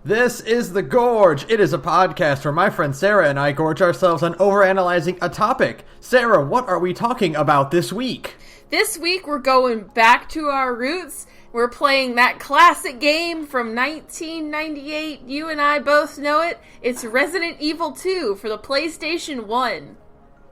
This is The Gorge. It is a podcast where my friend Sara and I gorge ourselves on overanalyzing a topic. Sara, what are we talking about this week? This week we're going back to our roots. We're playing that classic game from 1998. You and I both know it. It's Resident Evil 2 for the PlayStation 1.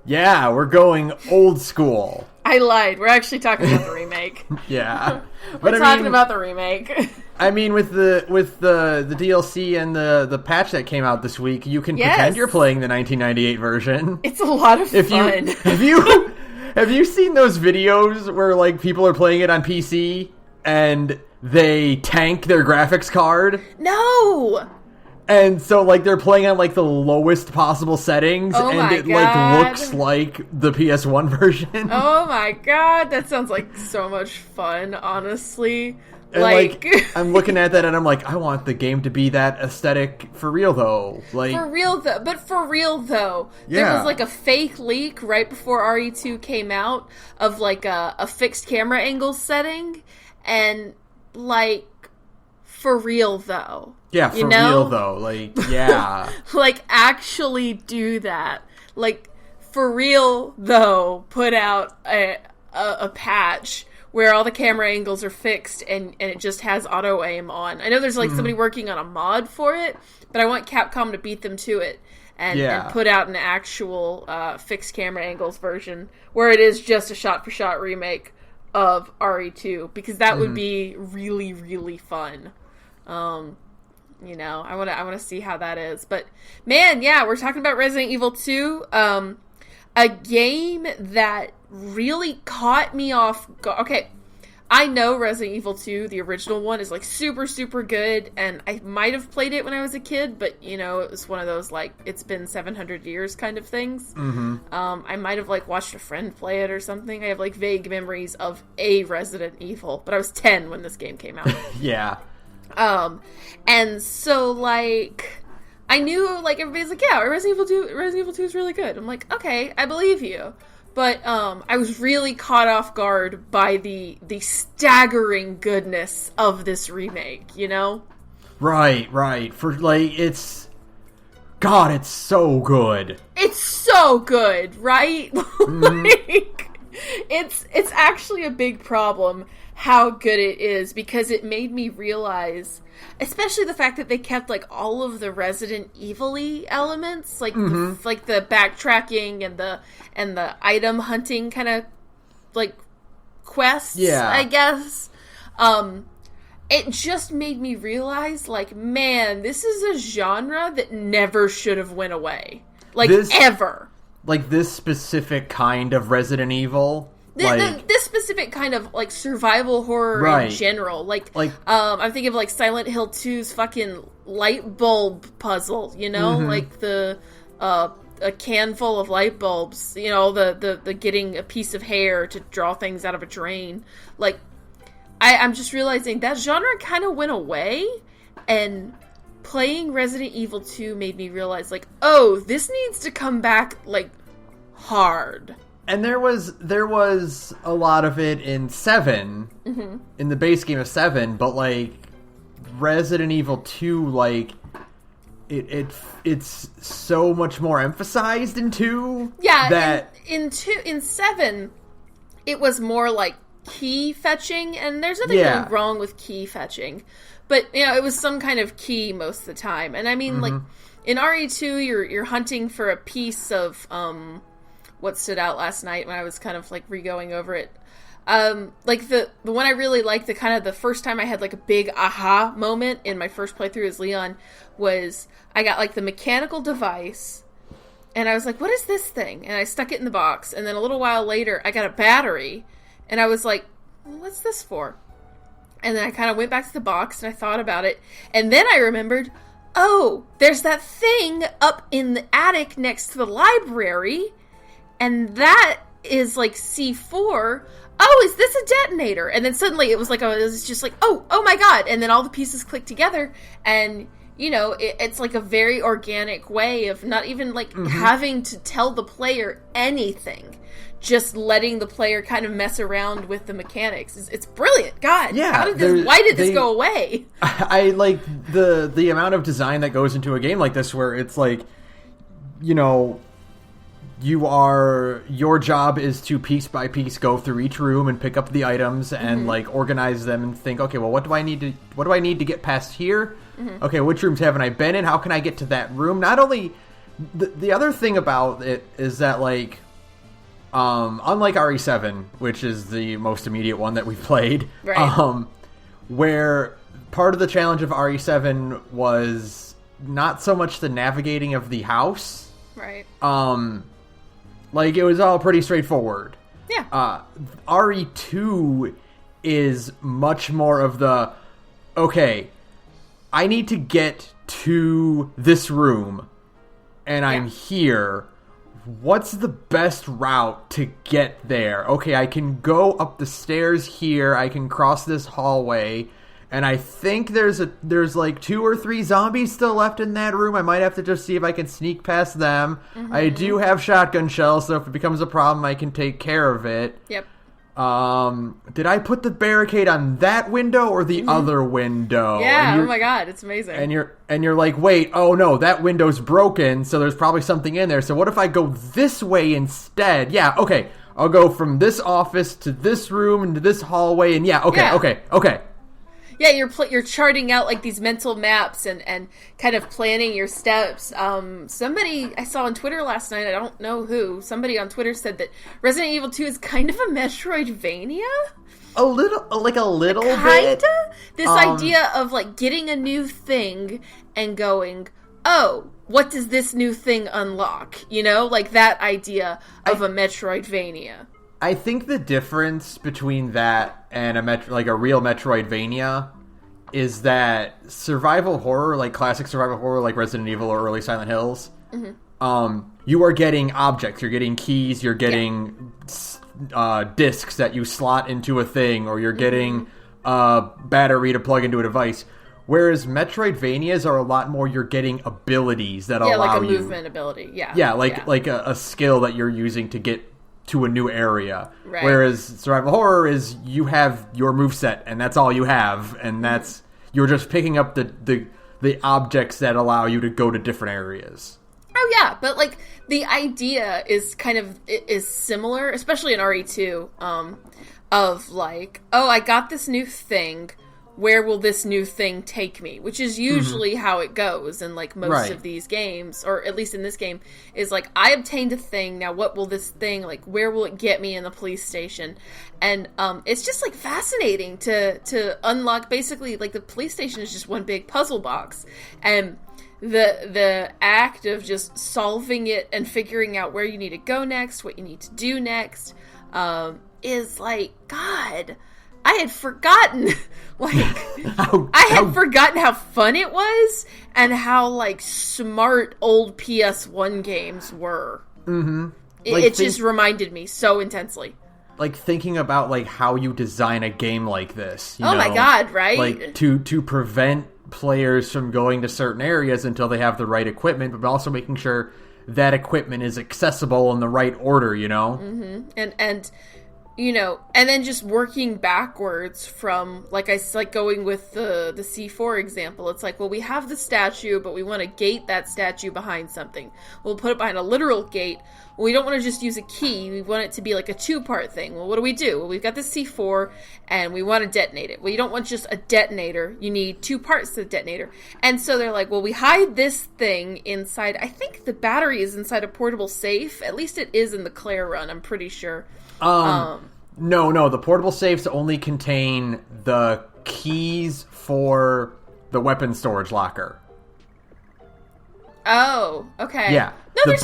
Yeah, we're going old school. I lied. We're actually talking about the remake. Yeah. We're talking about the remake. I mean, with the DLC and the patch that came out this week, you can pretend you're playing the 1998 version. It's a lot of fun. Have you seen those videos where like people are playing it on PC and they tank their graphics card? No. And so, like, they're playing on, like, the lowest possible settings, and it, like, looks like the PS1 version. Oh my god, that sounds like so much fun, honestly. And, like, I'm looking at that, and I'm like, I want the game to be that aesthetic for real, though. Like, for real, though. Yeah. There was, like, a fake leak right before RE2 came out of, like, a fixed camera angle setting, and, like, for real, though. Yeah, for real, though. Like, yeah. Like, actually do that. Like, for real, though, put out a patch where all the camera angles are fixed and it just has auto-aim on. I know there's, like, somebody working on a mod for it, but I want Capcom to beat them to it and put out an actual fixed camera angles version where it is just a shot-for-shot remake of RE2, because that would be really, really fun. You know, I want to see how that is. But man, yeah, we're talking about Resident Evil 2, a game that really caught me off. Okay, I know Resident Evil 2, the original one, is like super, super good, and I might have played it when I was a kid, but you know, it was one of those like it's been 700 years kind of things. I might have like watched a friend play it or something. I have like vague memories of a Resident Evil, but I was 10 when this game came out. Yeah. And so, like, I knew, like, everybody's like, yeah, Resident Evil 2 is really good. I'm like, okay, I believe you. But, I was really caught off guard by the staggering goodness of this remake, you know? Right. For, like, it's so good. It's so good, right? Like, it's actually a big problem how good it is, because it made me realize, especially the fact that they kept like all of the Resident Evil-y elements, like like the backtracking and the item hunting kind of like quests, I guess. It just made me realize, like, man, this is a genre that never should have went away, like, ever. Like this specific kind of Resident Evil. This specific kind of, like, survival horror in general. Like, I'm thinking of, like, Silent Hill 2's fucking light bulb puzzle, you know? Like, a can full of light bulbs, you know, the getting a piece of hair to draw things out of a drain. Like, I'm just realizing that genre kind of went away, and playing Resident Evil 2 made me realize, like, oh, this needs to come back, like, hard. And there was a lot of it in 7, in the base game of 7, but, like, Resident Evil 2, like, it's so much more emphasized in 2. Yeah, that in 7, it was more, like, key fetching, and there's nothing really wrong with key fetching. But, you know, it was some kind of key most of the time. And I mean, like, in RE2, you're hunting for a piece of, what stood out last night when I was kind of, like, re-going over it. Like, the one I really liked, the first time I had, like, a big aha moment in my first playthrough as Leon was, I got, like, the mechanical device, and I was like, what is this thing? And I stuck it in the box, and then a little while later, I got a battery, and I was like, well, what's this for? And then I kind of went back to the box, and I thought about it, and then I remembered, oh, there's that thing up in the attic next to the library, and that is, like, C4. Oh, is this a detonator? And then suddenly it was like, it was just like, oh my god. And then all the pieces click together. And, you know, it's like a very organic way of not even, like, having to tell the player anything. just letting the player kind of mess around with the mechanics. It's brilliant. God, yeah, why did this go away? I like the amount of design that goes into a game like this, where it's like, you know, your job is to piece by piece go through each room and pick up the items and like organize them and think, okay, well, what do I need to get past here? Okay, which rooms haven't I been in? How can I get to that room? Not only the other thing about it is that, like, unlike RE7, which is the most immediate one that we've played, right. Where part of the challenge of RE7 was not so much the navigating of the house, right? Like, it was all pretty straightforward. Yeah. RE2 is much more of the, okay, I need to get to this room, and I'm here. What's the best route to get there? Okay, I can go up the stairs here. I can cross this hallway. And I think there's like 2 or 3 zombies still left in that room. I might have to just see if I can sneak past them. I do have shotgun shells, so if it becomes a problem, I can take care of it. Yep. Did I put the barricade on that window or the other window? Yeah, oh my god, it's amazing. And you're like, wait, oh no, that window's broken, so there's probably something in there. So what if I go this way instead? Yeah, okay. I'll go from this office to this room and to this hallway, and okay. Yeah, you're charting out like these mental maps and kind of planning your steps. Somebody I saw on Twitter last night, I don't know who, somebody on Twitter said that Resident Evil 2 is kind of a Metroidvania. A little bit. Kinda? This idea of like getting a new thing and going, oh, what does this new thing unlock? You know, like that idea of a Metroidvania. I think the difference between that and a real Metroidvania is that survival horror, like classic survival horror, like Resident Evil or early Silent Hills, you are getting objects, you're getting keys, you're getting discs that you slot into a thing, or you're getting a battery to plug into a device. Whereas Metroidvanias are a lot more, you're getting abilities that allow you... Yeah, like a movement ability, yeah. Yeah, like a skill that you're using to get to a new area. Right. Whereas survival horror is you have your moveset and that's all you have, and that's you're just picking up the objects that allow you to go to different areas. Oh yeah, but like the idea is kind of is similar, especially in RE2, of like, oh, I got this new thing. Where will this new thing take me? Which is usually how it goes in like most of these games, or at least in this game, is like, I obtained a thing, now what will this thing, like, where will it get me in the police station? And it's just like fascinating to unlock, basically, like the police station is just one big puzzle box. And the act of just solving it and figuring out where you need to go next, what you need to do next, is like, God... I had forgotten, forgotten how fun it was and how, like, smart old PS1 games were. Mm-hmm. It just reminded me so intensely. Like, thinking about, like, how you design a game like this. You know? My God, right? Like, to prevent players from going to certain areas until they have the right equipment, but also making sure that equipment is accessible in the right order, you know? Mm-hmm. And you know, and then just working backwards from, like, going with the C4 example. It's like, well, we have the statue, but we want to gate that statue behind something. We'll put it behind a literal gate. Well, we don't want to just use a key. We want it to be like a 2-part thing. Well, what do? Well, we've got the C4, and we want to detonate it. Well, you don't want just a detonator. You need 2 parts to the detonator. And so they're like, well, we hide this thing inside. I think the battery is inside a portable safe. At least it is in the Claire run, I'm pretty sure. No, the portable safes only contain the keys for the weapon storage locker. Oh, okay. Yeah. No,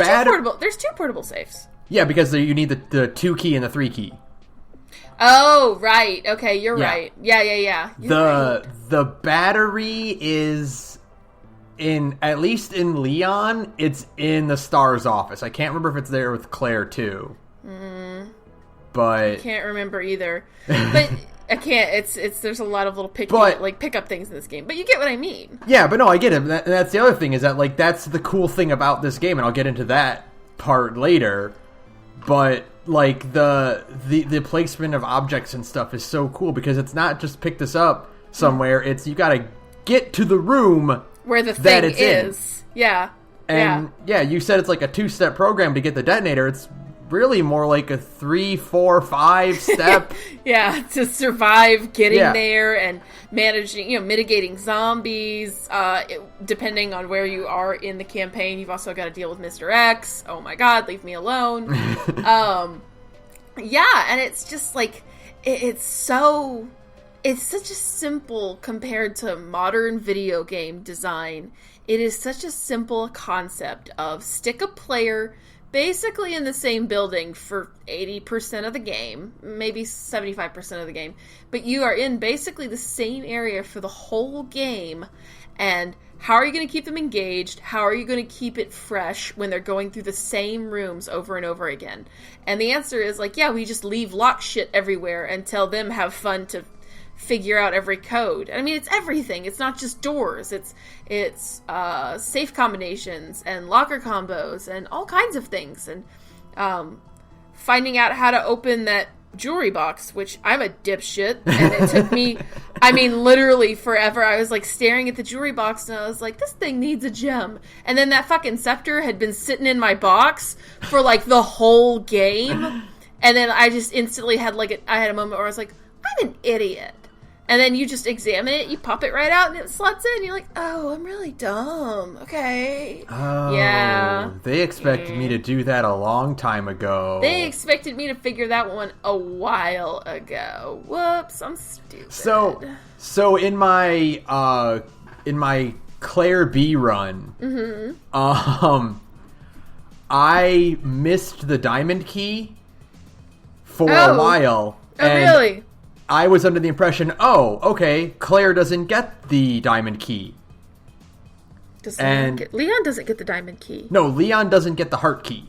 there's two portable safes. Yeah, because you need the 2 key and the 3 key. Oh, right. Okay, you're right. Yeah. The battery is at least in Leon, it's in the STARS office. I can't remember if it's there with Claire too. But I can't remember either. But I can't. It's there's a lot of little pickup things in this game. But you get what I mean. Yeah, but no, I get it. That's the other thing, is that, like, that's the cool thing about this game, and I'll get into that part later. But like the placement of objects and stuff is so cool because it's not just pick this up somewhere. It's you got to get to the room where the thing is. Yeah. And you said it's like a 2-step program to get the detonator. It's really more like a 3, 4, 5 step. To survive getting there and managing, mitigating zombies. Depending on where you are in the campaign, you've also got to deal with Mr. X. Oh my God, leave me alone. And it's just like it's such a simple compared to modern video game design. It is such a simple concept of stick a player basically in the same building for 80% of the game, maybe 75% of the game, but you are in basically the same area for the whole game, and how are you going to keep them engaged? How are you going to keep it fresh when they're going through the same rooms over and over again? And the answer is we just leave lock shit everywhere and tell them have fun to figure out every code. I mean, it's everything. It's not just doors. It's safe combinations and locker combos and all kinds of things. And finding out how to open that jewelry box, which I'm a dipshit, and it took me, literally forever. I was staring at the jewelry box and I was like, this thing needs a gem. And then that fucking scepter had been sitting in my box for the whole game. And then I just instantly had I had a moment where I was like, I'm an idiot. And then you just examine it, you pop it right out, and it slots in. You're like, oh, I'm really dumb. Okay. Oh, yeah. They expected me to do that a long time ago. They expected me to figure that one a while ago. Whoops, I'm stupid. So in my Claire B run, I missed the diamond key for a while. Oh, really? I was under the impression, okay, Claire doesn't get the diamond key. Leon doesn't get the diamond key. No, Leon doesn't get the heart key.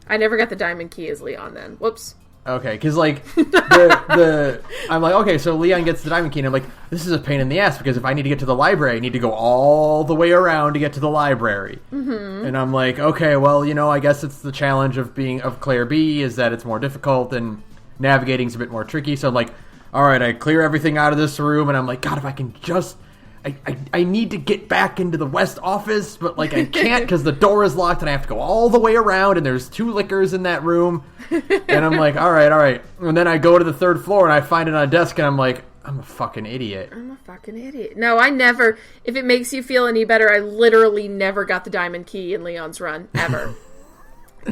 I never got the diamond key as Leon then. Whoops. Okay, because I'm like, okay, so Leon gets the diamond key, and I'm like, this is a pain in the ass, because if I need to get to the library, I need to go all the way around to get to the library. Mm-hmm. And I'm like, okay, well, I guess it's the challenge of Claire B, is that it's more difficult, and navigating's a bit more tricky. So I'm like, all right, I clear everything out of this room, and I'm like, God, if I can just I need to get back into the west office, but I can't because the door is locked and I have to go all the way around, and there's 2 liquors in that room. And I'm like, all right. And then I go to the 3rd floor and I find it on a desk, and I'm like, I'm a fucking idiot. No, I never, if it makes you feel any better, I literally never got the diamond key in Leon's run, ever.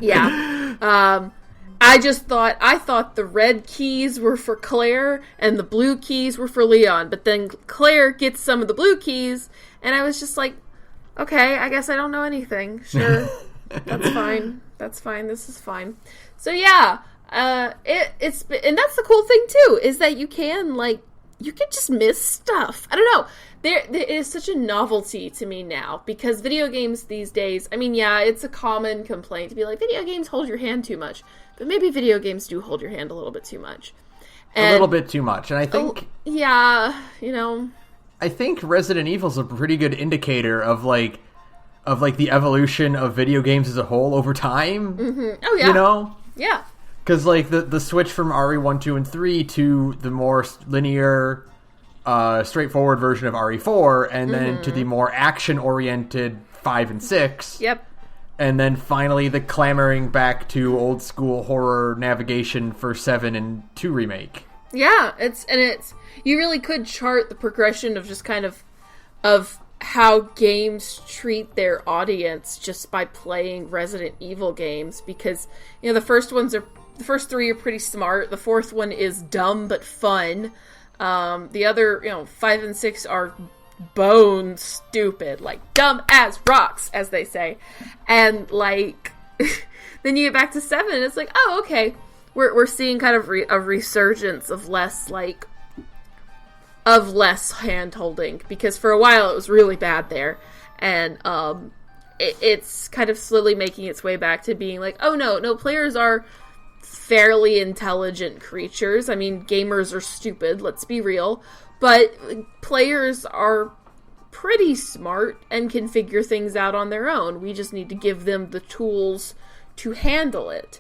Yeah. I thought the red keys were for Claire and the blue keys were for Leon, but then Claire gets some of the blue keys, and I was just like, okay, I guess I don't know anything. Sure. That's fine. This is fine. So yeah, it's and that's the cool thing too, is that you can just miss stuff. I don't know. There is such a novelty to me now, because video games these days, it's a common complaint to be like, video games hold your hand too much. But maybe video games do hold your hand a little bit too much. A little bit too much. And I think... I think Resident Evil's a pretty good indicator of the evolution of video games as a whole over time. Mm-hmm. Oh, yeah. Yeah. Because, the switch from RE1, 2, and 3 to the more linear, straightforward version of RE4, and then to the more action-oriented 5 and 6. Yep. And then finally the clamoring back to old school horror navigation for 7 and 2 Remake. Yeah, it's you really could chart the progression of just kind of how games treat their audience just by playing Resident Evil games, because the first 3 are pretty smart. The 4th one is dumb but fun. The other 5 and 6 are bone stupid, dumb as rocks, as they say. And then you get back to 7 and it's like, oh, okay, we're seeing kind of a resurgence of less hand holding, because for a while it was really bad there, and it's kind of slowly making its way back to being like, oh no, players are fairly intelligent creatures. Gamers are stupid, let's be real. But players are pretty smart and can figure things out on their own. We just need to give them the tools to handle it.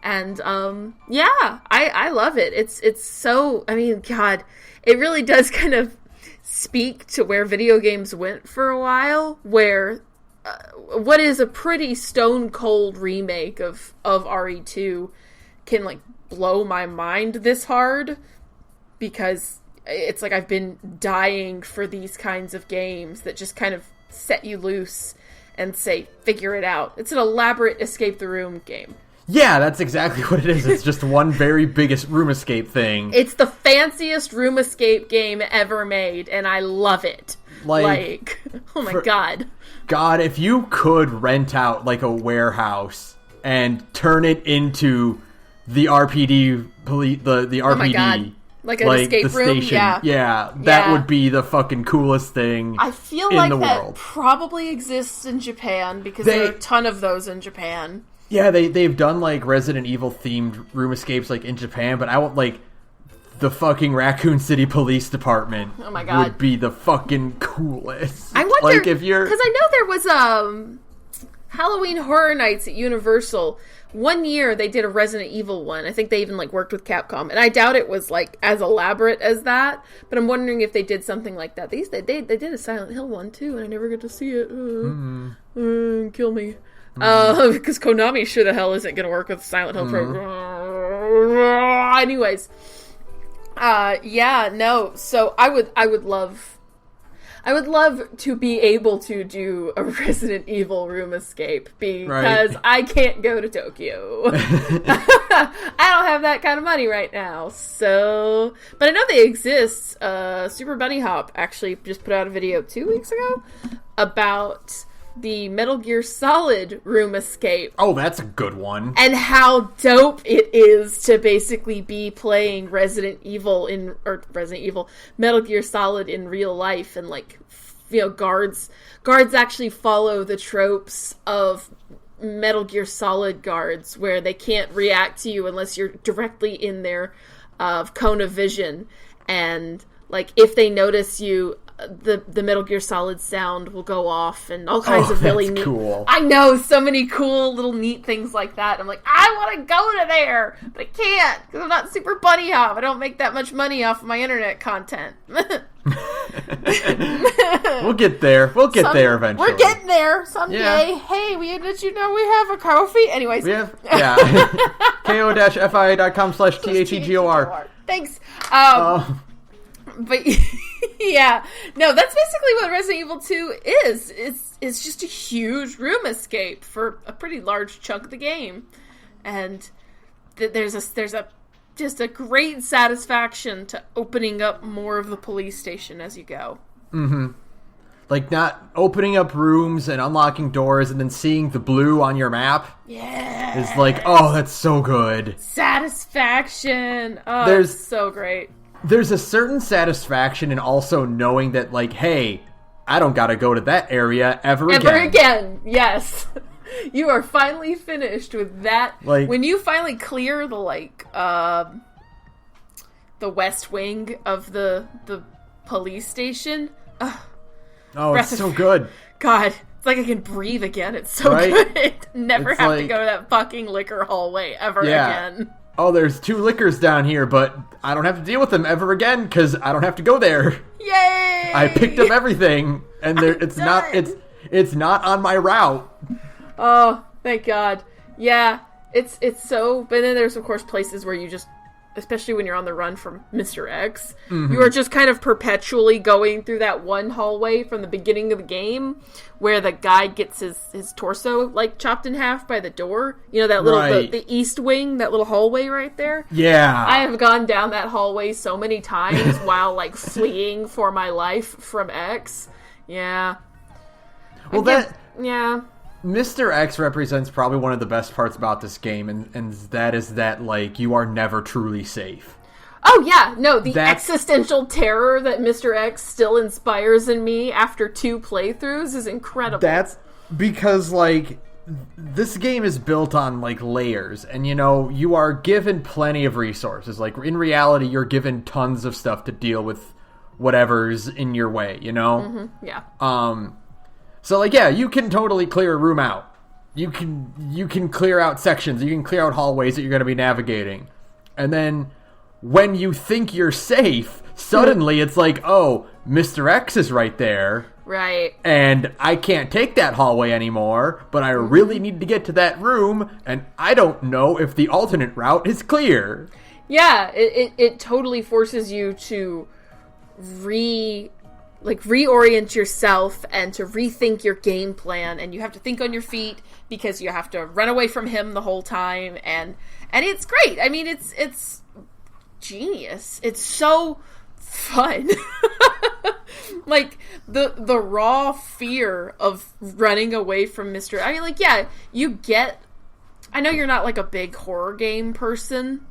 And, yeah, I love it. It's so, I mean, God, it really does kind of speak to where video games went for a while, where what is a pretty stone cold remake of RE2 can, like, blow my mind this hard, because it's like I've been dying for these kinds of games that just kind of set you loose and say, figure it out. It's an elaborate escape the room game. Yeah, that's exactly what it is. It's just one very biggest room escape thing. It's the fanciest room escape game ever made, and I love it. Like oh my god. God, if you could rent out, like, a warehouse and turn it into the RPD, the RPD. Oh my god. Like an escape room? Station. Yeah, that would be the fucking coolest thing I feel in like the that world. Probably exists in Japan, because there are a ton of those in Japan. Yeah, they've done, like, Resident Evil themed room escapes, like, in Japan, but I want, like, the fucking Raccoon City Police Department. Oh my god, would be the fucking coolest. I wonder, like, if you're, because I know there was Halloween Horror Nights at Universal. One year they did a Resident Evil one. I think they even, like, worked with Capcom, and I doubt it was, like, as elaborate as that. But I'm wondering if they did something like that. They did a Silent Hill one too, and I never got to see it. Kill me. Because Konami sure the hell isn't going to work with Silent Hill program. Anyways, yeah, no. So I would love to be able to do a Resident Evil room escape, because I can't go to Tokyo. I don't have that kind of money right now. So, but I know they exist. Super Bunny Hop actually just put out a video 2 weeks ago about the Metal Gear Solid room escape. Oh, that's a good one. And how dope it is to basically be playing Metal Gear Solid in real life, and, like, you know, guards actually follow the tropes of Metal Gear Solid guards, where they can't react to you unless you're directly in their cone of vision, and, like, if they notice you, the Metal Gear Solid sound will go off, and all kinds of really neat. Cool. I know, so many cool little neat things like that. I'm like, I want to go to there, but I can't, because I'm not Super Bunny Hop. I don't make that much money off of my internet content. We'll get there. We'll get there eventually. We're getting there someday. Yeah. Hey, did you know we have a Ko-fi? Anyways. We have, yeah. ko-fia.com/thegor. Thanks. But yeah, no, that's basically what Resident Evil 2 is. It's just a huge room escape for a pretty large chunk of the game, and there's just a great satisfaction to opening up more of the police station as you go. Mm-hmm. Like, not opening up rooms and unlocking doors and then seeing the blue on your map. Yeah, is like, oh, that's so good. Satisfaction. Oh, it's so great. There's a certain satisfaction in also knowing that, like, hey, I don't gotta go to that area ever again. Yes. You are finally finished with that. Like, when you finally clear the, like, the west wing of the police station. Oh, it's so good. God, it's like I can breathe again. It's so good. Never have to go to that fucking liquor hallway ever again. Oh, there's 2 liquors down here, but I don't have to deal with them ever again because I don't have to go there. Yay! I picked up everything, and it's not on my route. Oh, thank God. Yeah, it's so. But then there's, of course, places where you just, especially when you're on the run from Mr. X, you are just kind of perpetually going through that one hallway from the beginning of the game where the guy gets his torso, like, chopped in half by the door. You know, that little, the east wing, that little hallway right there? Yeah. I have gone down that hallway so many times while, like, fleeing for my life from X. Yeah. Well, yeah. Mr. X represents probably one of the best parts about this game, and that is that, like, you are never truly safe. Oh, yeah. No, the existential terror that Mr. X still inspires in me after 2 playthroughs is incredible. That's because, like, this game is built on, like, layers, and, you know, you are given plenty of resources. Like, in reality, you're given tons of stuff to deal with whatever's in your way, you know? Mm-hmm. Yeah. So, like, yeah, you can totally clear a room out. you can clear out sections, you can clear out hallways that you're going to be navigating. And then when you think you're safe, suddenly it's like, oh, Mr. X is right there. Right. And I can't take that hallway anymore, but I really need to get to that room, and I don't know if the alternate route is clear. Yeah, it totally forces you to reorient yourself and to rethink your game plan, and you have to think on your feet because you have to run away from him the whole time, and it's great. I mean, it's genius. It's so fun. Like the raw fear of running away from Mr. I mean, like, yeah, I know you're not like a big horror game person,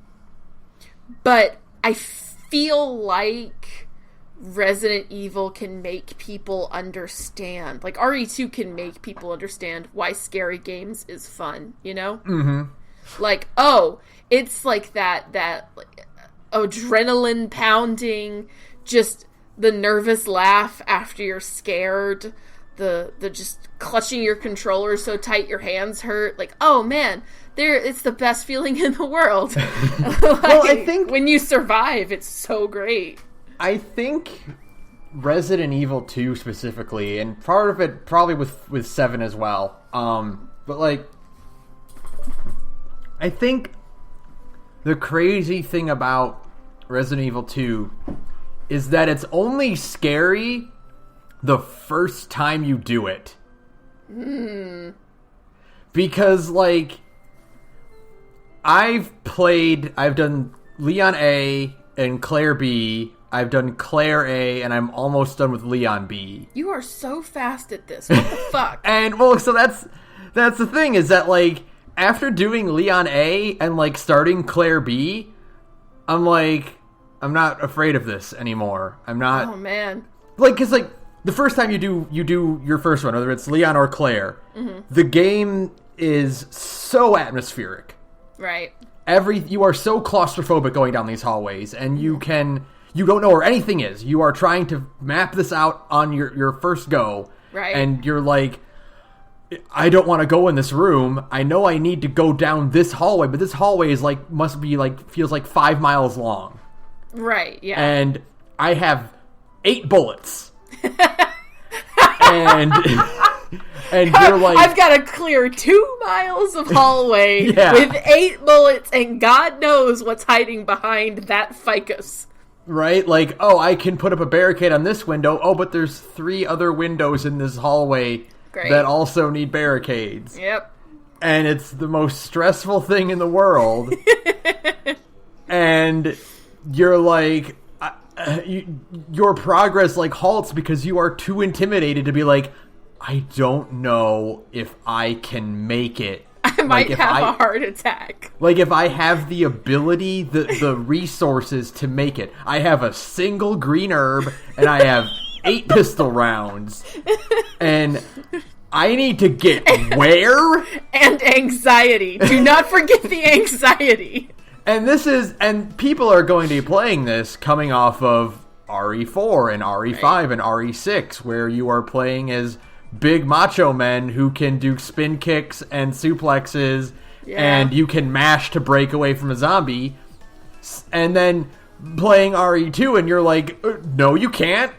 but I feel like Resident Evil can make people understand. Like, RE2 can make people understand why scary games is fun, you know? Mm-hmm. Like, oh, it's like that like, adrenaline pounding, just the nervous laugh after you're scared, the just clutching your controller so tight your hands hurt. Like, oh man, it's the best feeling in the world. Like, well, I think when you survive, it's so great. I think Resident Evil 2 specifically, and part of it probably with 7 as well. But like, I think the crazy thing about Resident Evil 2 is that it's only scary the first time you do it. Because, like, I've done Leon A and Claire B. I've done Claire A, and I'm almost done with Leon B. You are so fast at this. What the fuck? And, well, so that's the thing, is that, like, after doing Leon A and, like, starting Claire B, I'm like, I'm not afraid of this anymore. I'm not... Oh, man. Like, because, like, the first time you do your first one, whether it's Leon or Claire, the game is so atmospheric. Right. You are so claustrophobic going down these hallways, and you don't know where anything is. You are trying to map this out on your first go. Right. And you're like, I don't want to go in this room. I know I need to go down this hallway, but this hallway is like, feels like 5 miles long. Right, yeah. And I have 8 bullets. and you're like, I've got to clear 2 miles of hallway Yeah. with 8 bullets, and God knows what's hiding behind that ficus. Right? Like, oh, I can put up a barricade on this window. Oh, but there's 3 other windows in this hallway that also need barricades. Yep. And it's the most stressful thing in the world. And you're like, your progress, like, halts because you are too intimidated to be like, I don't know if I can make it. I might have a heart attack. Like, if I have the ability, the resources to make it. I have a single green herb, and I have 8 pistol rounds. And I need to get where? And anxiety. Do not forget the anxiety. And people are going to be playing this coming off of RE4 and RE5 and RE6, where you are playing as big macho men who can do spin kicks and suplexes, and you can mash to break away from a zombie. And then playing RE2, and you're like, no, you can't.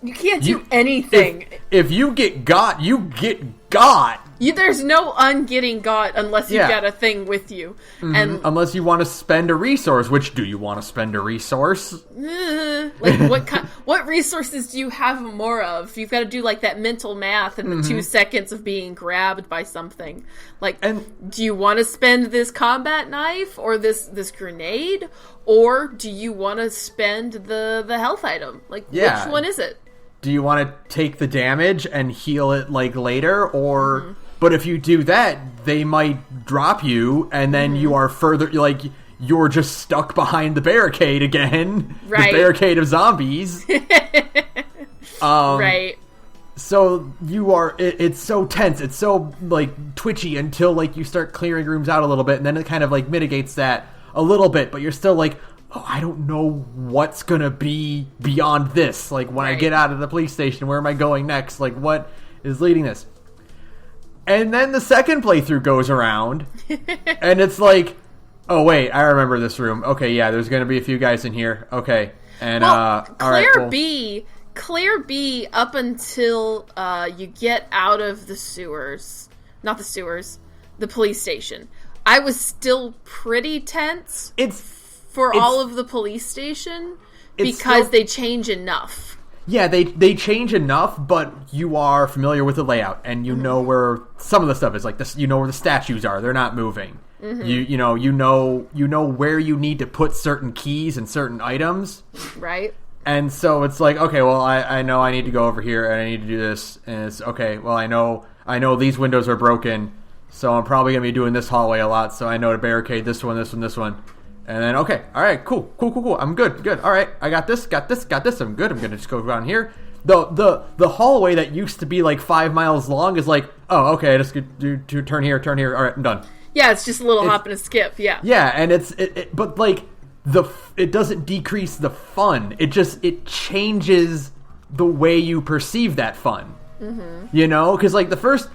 You can't do anything. If you get got, you get got. There's no ungetting got unless you've got a thing with you. Mm-hmm. And unless you want to spend a resource, which do you want to spend a resource? Like, what resources do you have more of? You've got to do, like, that mental math in the 2 seconds of being grabbed by something. Like, do you want to spend this combat knife or this grenade? Or do you want to spend the health item? Like, which one is it? Do you want to take the damage and heal it, like, later? Or... But if you do that, they might drop you, and then you are further, like, you're just stuck behind the barricade again. Right. The barricade of zombies. Right. So you are, it's so tense, it's so, like, twitchy until, like, you start clearing rooms out a little bit, and then it kind of, like, mitigates that a little bit, but you're still like, oh, I don't know what's gonna be beyond this. Like, when I get out of the police station, where am I going next? Like, what is leading this? And then the second playthrough goes around, and it's like, oh, wait, I remember this room. Okay, yeah, there's going to be a few guys in here. Okay. And, Claire B, up until you get out of the sewers. Not the sewers. The police station. I was still pretty tense for all of the police station because they change enough. Yeah, they change enough, but you are familiar with the layout, and you know where some of the stuff is. Like this, you know where the statues are; they're not moving. Mm-hmm. You know where you need to put certain keys and certain items. Right. And so it's like, okay, well, I know I need to go over here, and I need to do this, and it's okay. Well, I know these windows are broken, so I'm probably gonna be doing this hallway a lot. So I know to barricade this one, this one. And then, okay, all right, cool. I'm good. All right, I got this. I'm good. I'm gonna just go around here. The hallway that used to be like 5 miles long is like, oh, okay, I just do turn here. All right, I'm done. Yeah, it's just a little hop and a skip. Yeah. Yeah, and but like it doesn't decrease the fun. It changes the way you perceive that fun. Mm-hmm. You know, because like the first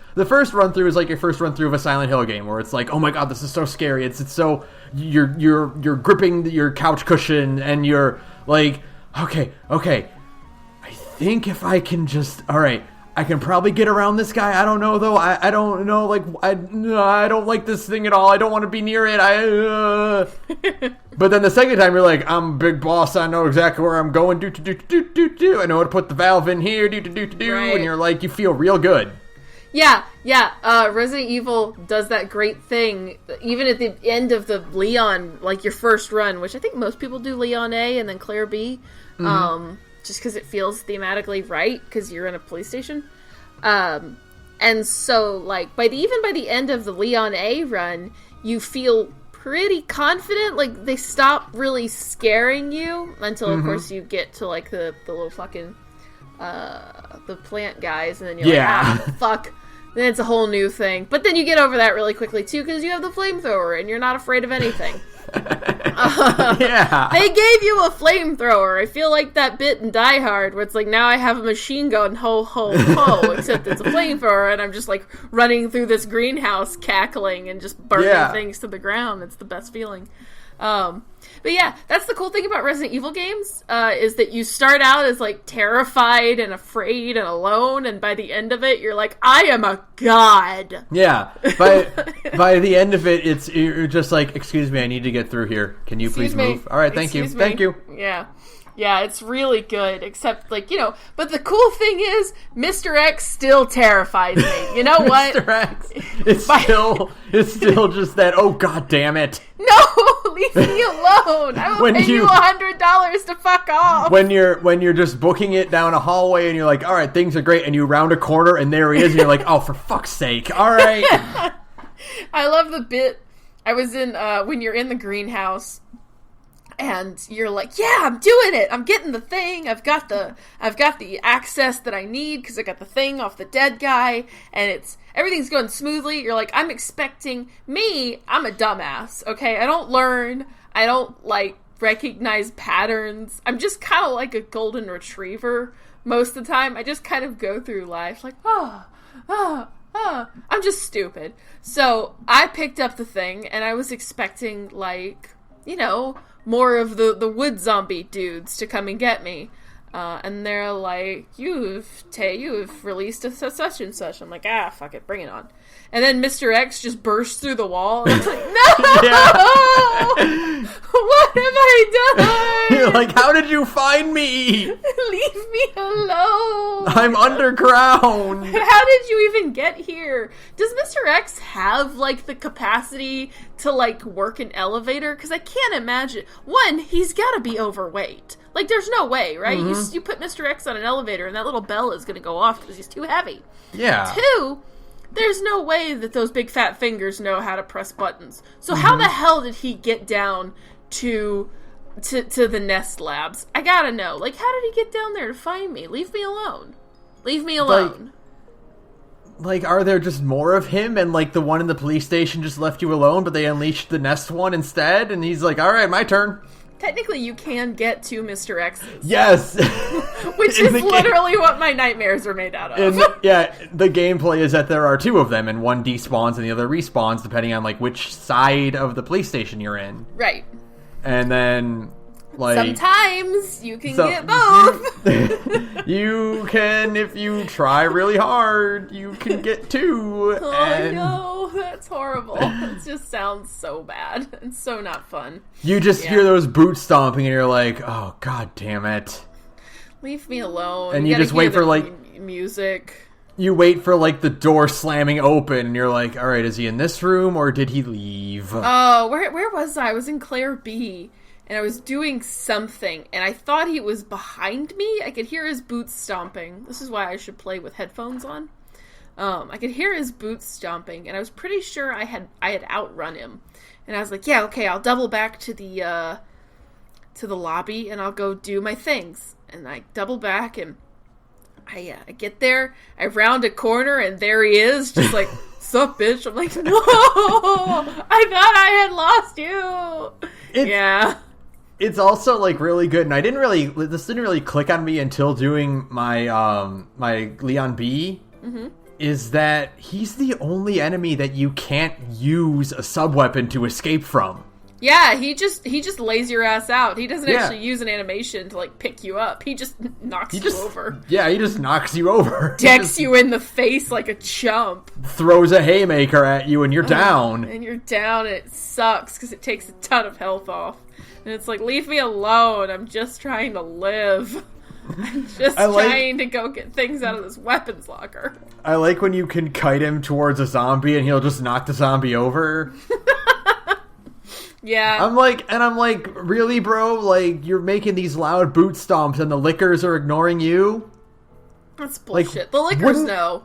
run through is like your first run through of a Silent Hill game, where it's like, oh my god, this is so scary. It's so you're gripping your couch cushion, and you're like, okay. I think if I can just, all right, I can probably get around this guy. I don't know though. I don't know. Like I don't like this thing at all. I don't want to be near it. But then the second time you're like, I'm a big boss. I know exactly where I'm going. Do. I know how to put the valve in here. Do. Right. And you're like, you feel real good. Yeah. Resident Evil does that great thing, even at the end of the Leon, like your first run, which I think most people do Leon A and then Claire B. Mm-hmm. Just because it feels thematically right, because you're in a police station. And so, like, even by the end of the Leon A run, you feel pretty confident. Like, they stop really scaring you until, of course, you get to, like, the little fucking, the plant guys, and then you're like, fuck. Then it's a whole new thing. But then you get over that really quickly, too, because you have the flamethrower, and you're not afraid of anything. Yeah. They gave you a flamethrower. I feel like that bit in Die Hard where it's like, now I have a machine gun, ho, ho, ho, except it's a flamethrower, and I'm just like running through this greenhouse cackling and just burning things to the ground. It's the best feeling. But yeah, that's the cool thing about Resident Evil games, is that you start out as like terrified and afraid and alone, and by the end of it, you're like, I am a god. Yeah, by the end of it, you're just like, excuse me, I need to get through here. Can you please move? All right, thank you. Yeah, it's really good, except, like, you know, but the cool thing is, Mr. X still terrifies me. You know what? Mr. X, it's still just that, oh, god damn it. No, leave me alone. I will pay you $100 to fuck off. When you're just booking it down a hallway, and you're like, all right, things are great, and you round a corner, and there he is, and you're like, oh, for fuck's sake, all right. I love the bit, I was in, when you're in the greenhouse, and you're like, yeah, I'm doing it. I'm getting the thing. I've got the access that I need because I got the thing off the dead guy, and everything's going smoothly. You're like, I'm a dumbass. Okay, I don't learn. I don't like recognize patterns. I'm just kind of like a golden retriever most of the time. I just kind of go through life like, I'm just stupid. So I picked up the thing, and I was expecting, like, you know, more of the wood zombie dudes to come and get me. And they're like, you've released a such and such. I'm like, fuck it, bring it on. And then Mr. X just bursts through the wall, and I was like, no! What have I done? You're like, how did you find me? Leave me alone! I'm underground! How did you even get here? Does Mr. X have, like, the capacity to, like, work an elevator? Because I can't imagine. One, he's gotta be overweight. Like, there's no way, right? Mm-hmm. You put Mr. X on an elevator, and that little bell is gonna go off because he's too heavy. Yeah. Two, there's no way that those big fat fingers know how to press buttons. So how the hell did he get down to the Nest Labs? I gotta know. Like, how did he get down there to find me? Leave me alone. Leave me alone. Like, are there just more of him, and, like, the one in the police station just left you alone, but they unleashed the Nest one instead, and he's like, all right, my turn. technically you can get to Mr. X's. Yes! Which is literally what my nightmares are made out of. The gameplay is that there are 2 of them, and one despawns and the other respawns, depending on, like, which side of the police station you're in. Right. And then, like... sometimes you can get both. You can, if you try really hard, you can get 2. Oh, no, that's horrible. It just sounds so bad and so not fun. You just hear those boots stomping and you're like, oh, god damn it. Leave me alone. And you just wait for, like... music. You wait for, like, the door slamming open and you're like, alright, is he in this room or did he leave? Oh, where was I? I was in Claire B. And I was doing something, and I thought he was behind me. I could hear his boots stomping. This is why I should play with headphones on. I could hear his boots stomping, and I was pretty sure I had outrun him. And I was like, yeah, okay, I'll double back to the lobby, and I'll go do my things. And I double back, and I get there, I round a corner, and there he is, just like, sup, bitch? I'm like, no! I thought I had lost you! Yeah. It's also, like, really good, and this didn't really click on me until doing my, my Leon B, is that he's the only enemy that you can't use a sub-weapon to escape from. Yeah, he just lays your ass out. He doesn't actually use an animation to, like, pick you up. He just knocks you over. Yeah, he just knocks you over. Decks you in the face like a chump. Throws a haymaker at you and you're down. And you're down and it sucks because it takes a ton of health off. And it's like, leave me alone. I'm just trying to live. I'm just trying to go get things out of this weapons locker. I like when you can kite him towards a zombie and he'll just knock the zombie over. Yeah. I'm like, really, bro? Like, you're making these loud boot stomps and the lickers are ignoring you? That's bullshit. Like, the lickers know.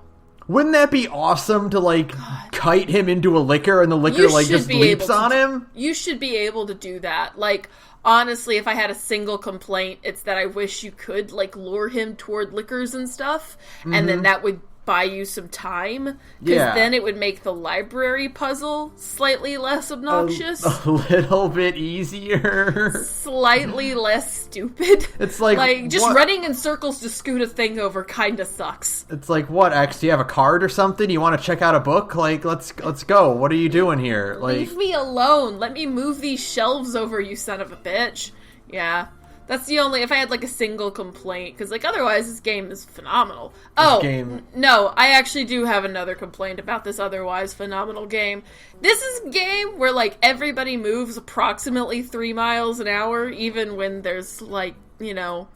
Wouldn't that be awesome to, like, kite him into a licker and the licker, like, just leaps on him? You should be able to do that. Like, honestly, if I had a single complaint, it's that I wish you could, like, lure him toward lickers and stuff, and then that would buy you some time, because then it would make the library puzzle slightly less obnoxious. A little bit easier. Slightly less stupid. It's like just running in circles to scoot a thing over kinda sucks. It's like, what, X, do you have a card or something? You want to check out a book? Like, let's go. What are you doing here? Like, leave me alone. Let me move these shelves over, you son of a bitch. Yeah. That's the only, if I had, like, a single complaint, because, like, otherwise this game is phenomenal. No, I actually do have another complaint about this otherwise phenomenal game. This is a game where, like, everybody moves approximately 3 miles an hour, even when there's, like, you know,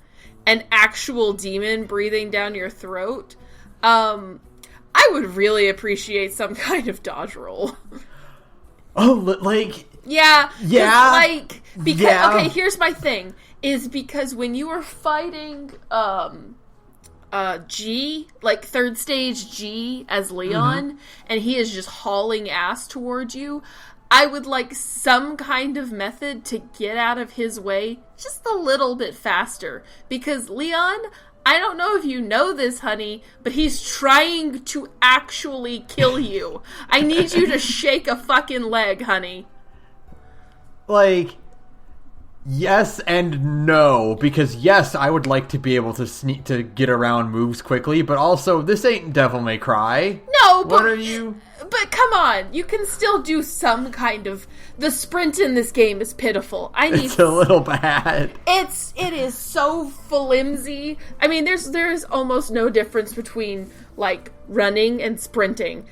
an actual demon breathing down your throat. I would really appreciate some kind of dodge roll. Oh, like... Yeah. Like, because, okay, here's my thing. Is because when you are fighting G, like third stage G as Leon, and he is just hauling ass towards you, I would like some kind of method to get out of his way just a little bit faster. Because Leon, I don't know if you know this, honey, but he's trying to actually kill you. I need you to shake a fucking leg, honey. Like... Yes and no, because yes, I would like to be able to get around moves quickly, but also, this ain't Devil May Cry. No, but... What are you... But come on, you can still do some kind of... The sprint in this game is pitiful. It's a little bad. It is so flimsy. I mean, there's almost no difference between, like, running and sprinting.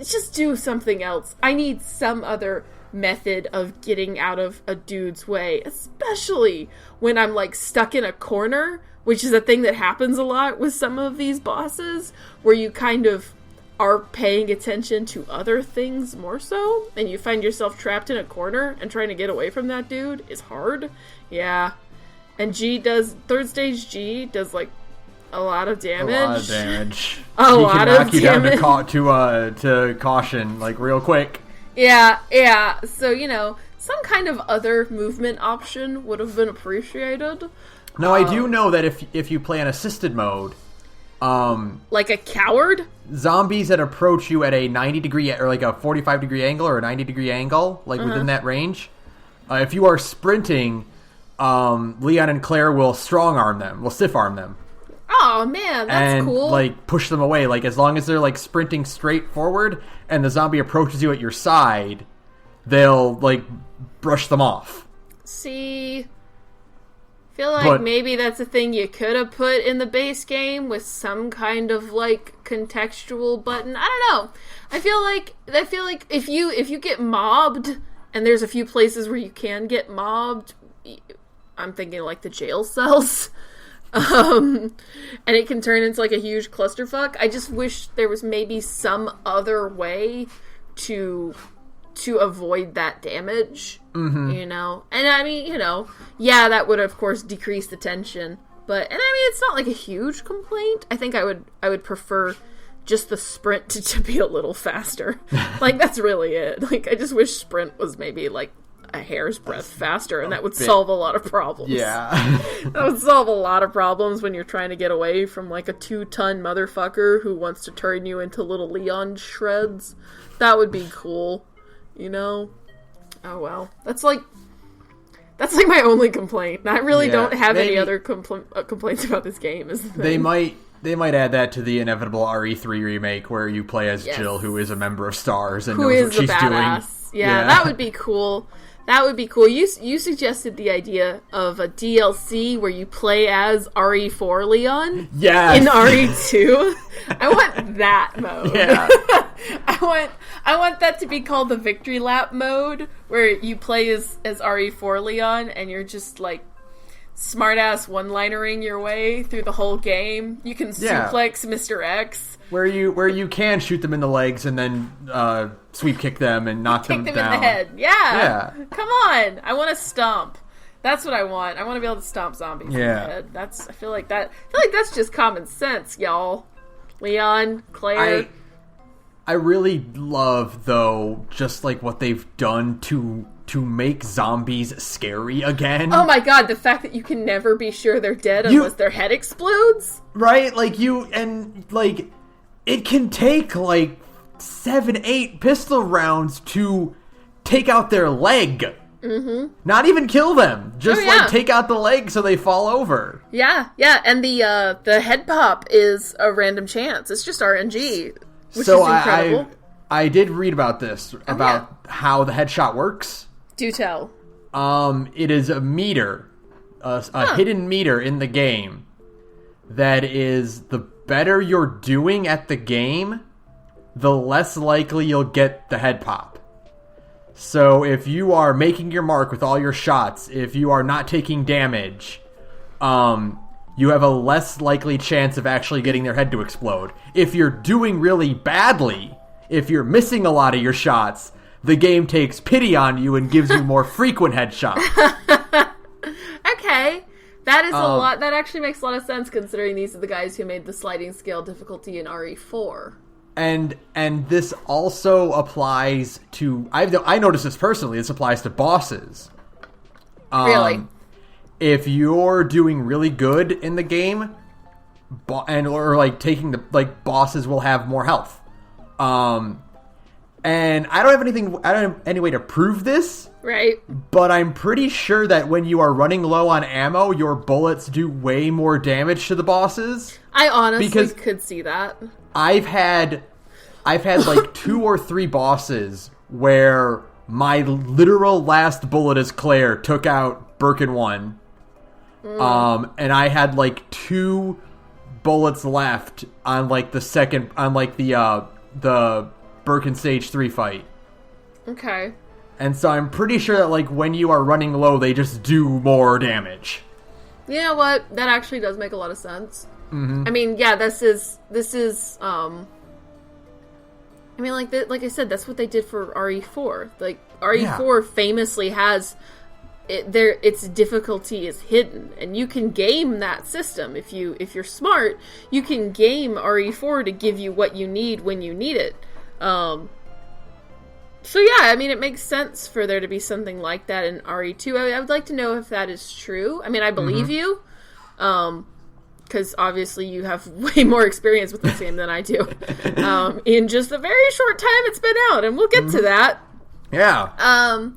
Just do something else. I need some other... method of getting out of a dude's way, especially when I'm like stuck in a corner, which is a thing that happens a lot with some of these bosses, where you kind of are paying attention to other things more so, and you find yourself trapped in a corner, and trying to get away from that dude is hard. Yeah. And third stage G does like a lot of damage. A lot of damage. A lot of damage. He can knock you down to caution, like, real quick. Yeah, so, you know, some kind of other movement option would have been appreciated. No, I do know that if you play an assisted mode... like a coward? Zombies that approach you at a 90-degree, or like a 45-degree angle, or a 90-degree angle, like within that range, If you are sprinting, Leon and Claire will stiff arm them. Oh man, that's cool. Like push them away. Like as long as they're like sprinting straight forward and the zombie approaches you at your side, they'll like brush them off. See, I feel like maybe that's a thing you could have put in the base game with some kind of like contextual button. I don't know. I feel like if you get mobbed, and there's a few places where you can get mobbed, I'm thinking like the jail cells. And it can turn into like a huge clusterfuck. I just wish there was maybe some other way to avoid that damage, you know? And I mean, you know, yeah, that would of course decrease the tension, but, and I mean, it's not like a huge complaint. I think I would prefer just the sprint to be a little faster. Like, that's really it. Like, I just wish sprint was maybe like a hair's breadth faster, and that would solve a lot of problems. Yeah. That would solve a lot of problems when you're trying to get away from like a 2-ton motherfucker who wants to turn you into little Leon shreds. That would be cool, you know? Oh well. That's like my only complaint. I really don't have any other complaints about this game, is the thing. They might add that to the inevitable RE3 remake where you play as Jill, who is a member of STARS and knows what she's doing. Yeah, that would be cool. That would be cool. You suggested the idea of a DLC where you play as RE4 Leon. Yes. In RE2. I want that mode. Yeah. I want that to be called the Victory Lap mode, where you play as RE4 Leon and you're just like smart-ass one-linering your way through the whole game. You can suplex Mr. X. Where you can shoot them in the legs and then sweep kick them and knock them down. Kick them in the head. Yeah. Come on. I want to stomp. That's what I want. I want to be able to stomp zombies in the head. I feel like that's just common sense, y'all. Leon, Claire. I really love, though, just like what they've done to make zombies scary again. Oh my god, the fact that you can never be sure they're dead unless their head explodes. Right? Like it can take like 7-8 pistol rounds to take out their leg. Mm-hmm. Not even kill them. Just like take out the leg so they fall over. Yeah, and the head pop is a random chance. It's just RNG, which is incredible. I did read about this, how the headshot works. Do tell. It is a meter, a hidden meter in the game that is the better you're doing at the game, the less likely you'll get the head pop. So if you are making your mark with all your shots, if you are not taking damage, you have a less likely chance of actually getting their head to explode. If you're doing really badly, if you're missing a lot of your shots, the game takes pity on you and gives you more frequent headshots. Okay. That is a lot. That actually makes a lot of sense, considering these are the guys who made the sliding scale difficulty in RE4. And this also applies to... I noticed this personally. This applies to bosses. Really? If you're doing really good in the game, bosses will have more health. And I don't have any way to prove this. Right. But I'm pretty sure that when you are running low on ammo, your bullets do way more damage to the bosses. I honestly could see that. I've had like 2 or 3 bosses where my literal last bullet as Claire took out Birkin 1. And I had like 2 bullets left on like the second, on like the Birkin Stage 3 fight. Okay. And so I'm pretty sure that like when you are running low, they just do more damage. You know what? That actually does make a lot of sense. Mm-hmm. I mean, yeah, this is I mean, like I said, that's what they did for RE4. Like, RE4 famously has its difficulty is hidden, and you can game that system if you're smart. You can game RE4 to give you what you need when you need it. So yeah, I mean, it makes sense for there to be something like that in RE2. I would like to know if that is true. I mean, I believe you, because obviously you have way more experience with this game than I do. In just the very short time it's been out, and we'll get to that. Yeah.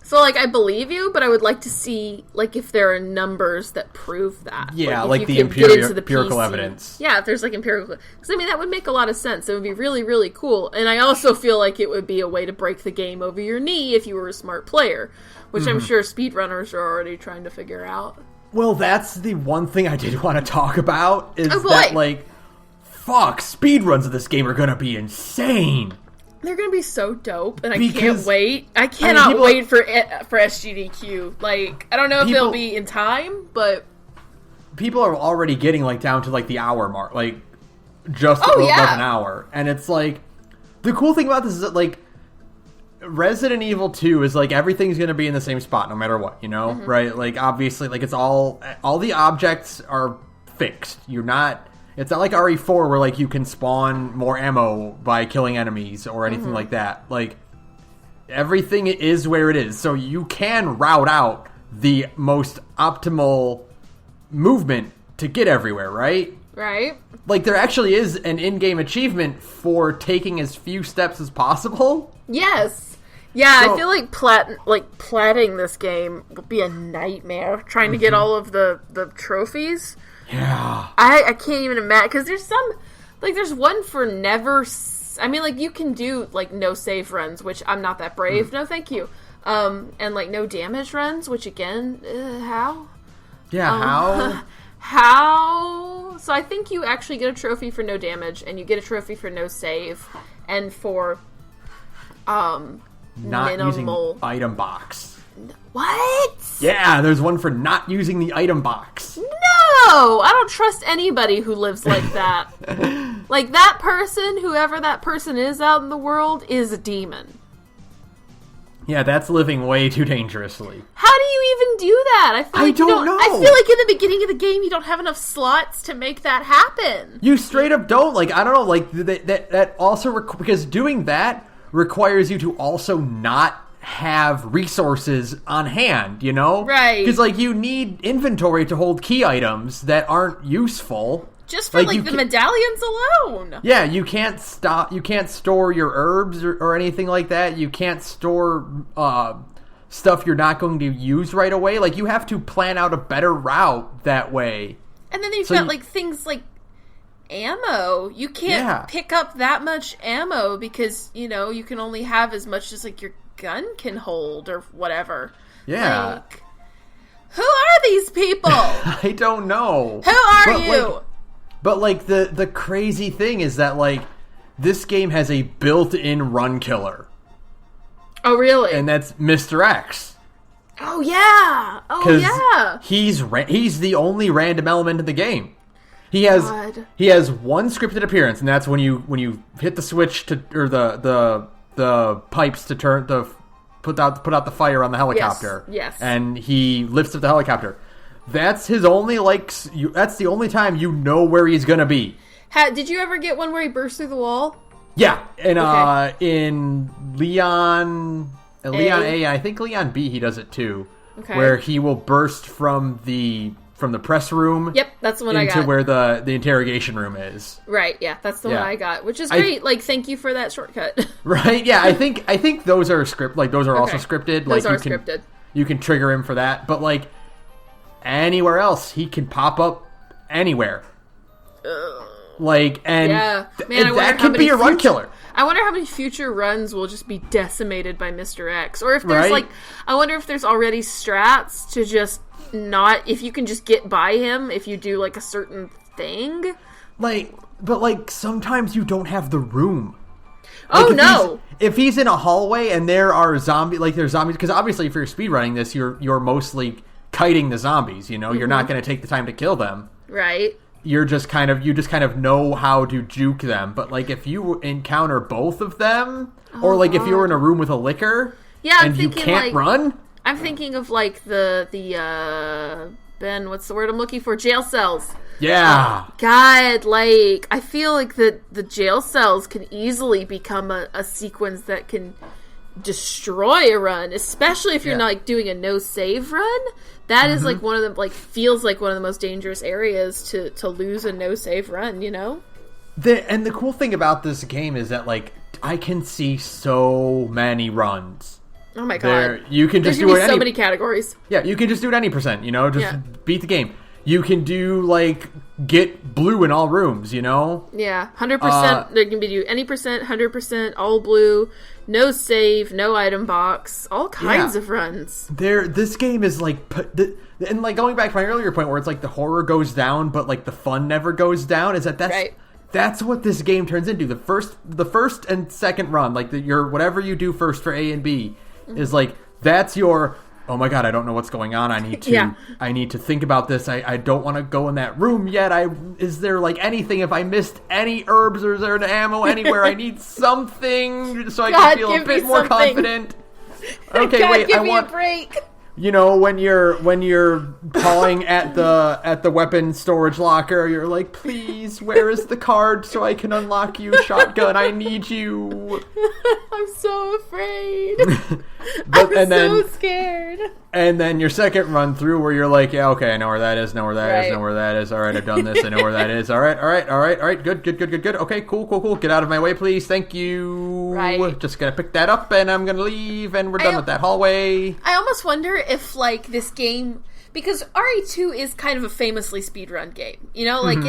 So, like, I believe you, but I would like to see, like, if there are numbers that prove that. Yeah, like the empirical evidence. Yeah, if there's, like, empirical... Because, I mean, that would make a lot of sense. It would be really, really cool. And I also feel like it would be a way to break the game over your knee if you were a smart player, which I'm sure speedrunners are already trying to figure out. Well, that's the one thing I did want to talk about, is that, like, fuck, speedruns of this game are gonna be insane! They're gonna be so dope, and I can't wait. I cannot wait for SGDQ. Like, I don't know if they'll be in time, but people are already getting like down to like the hour mark, like just above an hour, and it's like the cool thing about this is that like Resident Evil 2 is like everything's gonna be in the same spot no matter what, you know, right? Like obviously, like it's all the objects are fixed. It's not like RE4 where, like, you can spawn more ammo by killing enemies or anything like that. Like, everything is where it is. So you can route out the most optimal movement to get everywhere, right? Right. Like, there actually is an in-game achievement for taking as few steps as possible. Yes. Yeah, so, I feel like platting this game would be a nightmare. Trying to get all of the trophies. Yeah. I can't even imagine, because there's there's one for never, I mean, like, you can do, like, no save runs, which I'm not that brave, no thank you, and, like, no damage runs, which, again, how? Yeah, how? How? So I think you actually get a trophy for no damage, and you get a trophy for no save, and for, not minimal... using item box. What? Yeah, there's one for not using the item box. No! I don't trust anybody who lives like that. Like, that person, whoever that person is out in the world, is a demon. Yeah, that's living way too dangerously. How do you even do that? I don't know. I feel like in the beginning of the game, you don't have enough slots to make that happen. You straight up don't. Like, I don't know. Like, that also... because doing that requires you to also not have resources on hand, you know? Right. Because, like, you need inventory to hold key items that aren't usful. Just for, like the medallions alone. Yeah, you can't store your herbs or anything like that. You can't store stuff you're not going to use right away. Like, you have to plan out a better route that way. And then you've got, like, things like ammo. You can't pick up that much ammo because, you know, you can only have as much as, like, your gun can hold or whatever. Yeah. Like, who are these people? I don't know. Who are you? But the crazy thing is that like this game has a built-in run killer. Oh really? And that's Mr. X. Oh yeah. Oh yeah. He's the only random element in the game. He has one scripted appearance, and that's when you hit the switch or the pipes to put out the fire on the helicopter. Yes. And he lifts up the helicopter. That's his only that's the only time you know where he's gonna be. Did you ever get one where he burst through the wall? Yeah, and in Leon A, I think Leon B, he does it too. Okay. Where he will burst from the press room. Yep, that's the one I got. Into where the interrogation room is. Right, yeah, that's the one I got, which is great. Like, thank you for that shortcut. Right, yeah, I think those are also scripted. Those are scripted. You can trigger him for that, but like anywhere else, he can pop up anywhere. Like, and that could be a run killer. I wonder how many future runs will just be decimated by Mr. X, or if there's I wonder if there's already strats to just if you can just get by him if you do like a certain thing. But sometimes you don't have the room. Oh no! If he's in a hallway and there are zombies, because obviously if you're speedrunning this, you're mostly kiting the zombies. You know, you're not going to take the time to kill them. Right. You just kind of know how to juke them. But like if you encounter both of them, or like if you're in a room with a licker, and you can't run. I'm thinking of like the Ben, what's the word I'm looking for? Jail cells. Yeah. God, like, I feel like the jail cells can easily become a sequence that can destroy a run, especially if you're not like doing a no save run. That is like one of the feels like one of the most dangerous areas to lose a no save run, you know? And the cool thing about this game is that like I can see so many runs. Oh my god. You can just do so many categories. Yeah, you can just do it any percent, beat the game. You can do, like, get blue in all rooms, Yeah, 100%, there can be do any percent, 100%, all blue, no save, no item box, all kinds of runs. This game is, like, and, like, going back to my earlier point where it's, like, the horror goes down, but, like, the fun never goes down, that's what this game turns into. The first and second run, like, whatever you do first for A and B, is, like, that's your... Oh my god, I don't know what's going on. I need to think about this. I don't want to go in that room yet. Is there, like, anything? If I missed any herbs or is there an ammo anywhere? I need something so I can feel a bit more confident. Okay, God, wait, give me a break. When you're pawing at the weapon storage locker, you're like, please, where is the card so I can unlock you, shotgun? I need you. I'm so afraid. I'm so scared. And then your second run through where you're like, yeah, okay, I know where that is, know where that is, know where that is. All right, I've done this, I know where that is. All right, good. Okay, cool. Get out of my way, please. Thank you. Right. Just gonna pick that up and I'm gonna leave and we're done with that hallway. I almost wonder if, like, this game, because RE2 is kind of a famously speedrun game, like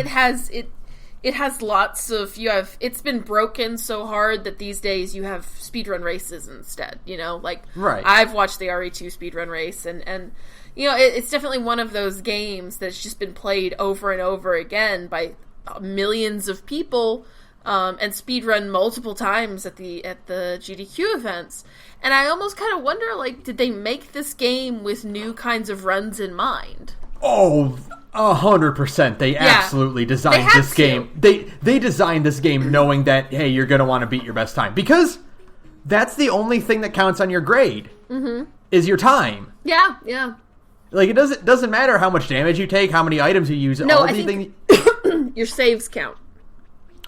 it has lots of, it's been broken so hard that these days you have speedrun races instead, like, right. I've watched the RE2 speedrun race and it's definitely one of those games that's just been played over and over again by millions of people, and speedrun multiple times at the GDQ events. And I almost kind of wonder, like, did they make this game with new kinds of runs in mind? Oh, 100%. They absolutely designed this game. They designed this game knowing that, hey, you're going to want to beat your best time. Because that's the only thing that counts on your grade, is your time. Yeah. Like, it doesn't matter how much damage you take, how many items you use. No, I think your saves count.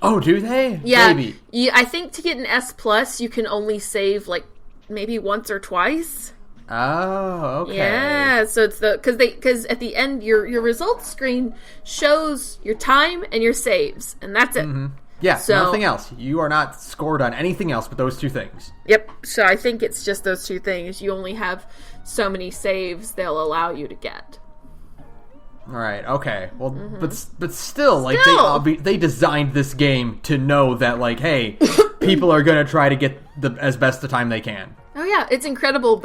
Oh, do they? Yeah. Maybe. I think to get an S+, you can only save, like, maybe once or twice. Oh, okay. Yeah, so it's because at the end your results screen shows your time and your saves, and that's it. Mm-hmm. Yeah, so, nothing else. You are not scored on anything else but those two things. Yep. So I think it's just those two things. You only have so many saves they'll allow you to get. All right. Okay. Well, but still, like they designed this game to know that, like, hey, people are gonna try to get as best the time they can. Oh yeah, it's incredible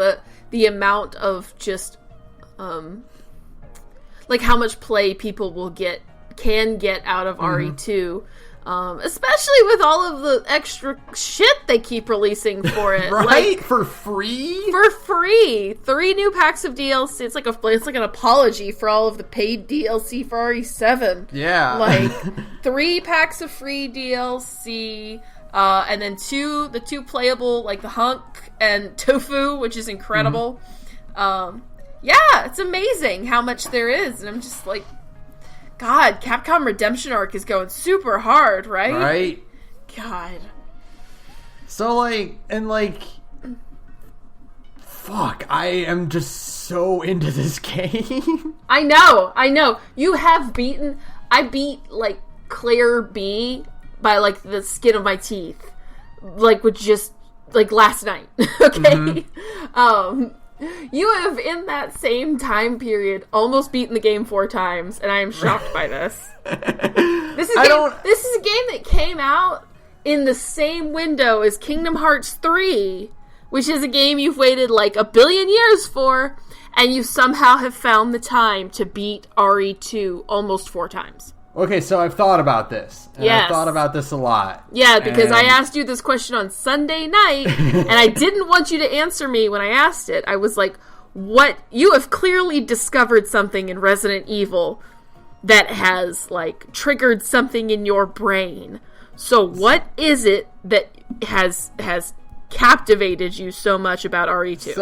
the amount of just like how much play people can get out of RE2. Especially with all of the extra shit they keep releasing for it. Right? Like, for free? For free. 3 new packs of DLC. It's like an apology for all of the paid DLC for RE7. Yeah. Like, 3 packs of free DLC, and then the two playable, like the Hunk and Tofu, which is incredible. Yeah, it's amazing how much there is, and I'm just like, God, Capcom Redemption Arc is going super hard, right? Right. God. So, fuck, I am just so into this game. I know. You have I beat, like, Claire B by, like, the skin of my teeth. Like, with just, like, last night. Okay? You have, in that same time period, almost beaten the game 4 times, and I am shocked by this. This is a game that came out in the same window as Kingdom Hearts 3, which is a game you've waited like 1 billion years for, and you somehow have found the time to beat RE2 almost 4 times. Okay, so I've thought about this. And I've thought about this a lot. Yeah, because I asked you this question on Sunday night, and I didn't want you to answer me when I asked it. I was like, what? You have clearly discovered something in Resident Evil that has, like, triggered something in your brain. So what is it that has captivated you so much about RE2?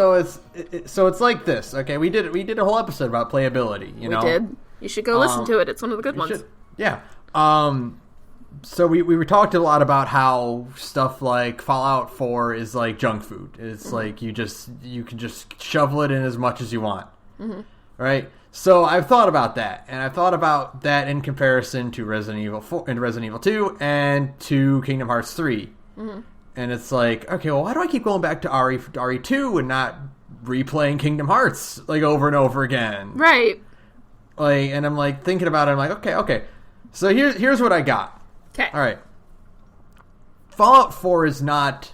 So it's like this. Okay, we did a whole episode about playability, you know? We did. You should go listen to it. It's one of the good ones. Yeah. So we talked a lot about how stuff like Fallout 4 is like junk food. It's like you can just shovel it in as much as you want. Mm-hmm. Right? So I've thought about that, and I've thought about that in comparison to Resident Evil 4 and Resident Evil 2 and to Kingdom Hearts 3. Mm-hmm. And it's like, okay, well, why do I keep going back to RE2 and not replaying Kingdom Hearts like over and over again? Right. Like, and I'm like thinking about it. I'm like, okay. So here's what I got. Okay. All right. Fallout 4 is not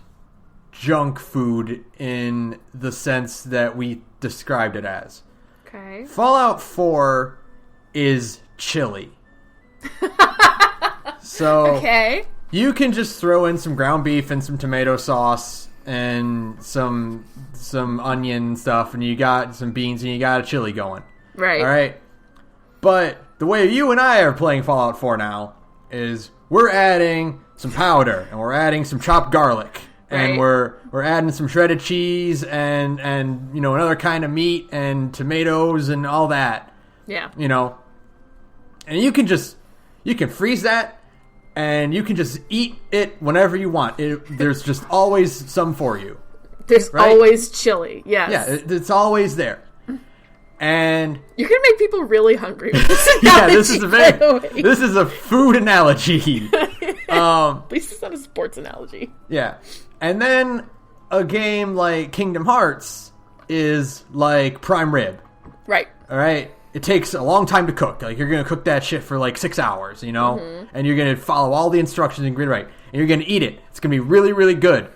junk food in the sense that we described it as. Okay. Fallout 4 is chili. So okay. You can just throw in some ground beef and some tomato sauce and some onion stuff, and you got some beans, and you got a chili going. Right. All right. But the way you and I are playing Fallout 4 now is we're adding some powder, and we're adding some chopped garlic, and we're adding some shredded cheese and another kind of meat and tomatoes and all that. Yeah. And you can freeze that. And you can just eat it whenever you want. There's just always some for you. There's always chili. Yes. Yeah, it's always there. And you're gonna make people really hungry with this analogy. this is a food analogy. At least it's not a sports analogy. Yeah. And then a game like Kingdom Hearts is like prime rib. Right. All right. It takes a long time to cook. Like, you're going to cook that shit for, 6 hours, And you're going to follow all the instructions and right. And you're going to eat it. It's going to be really, really good.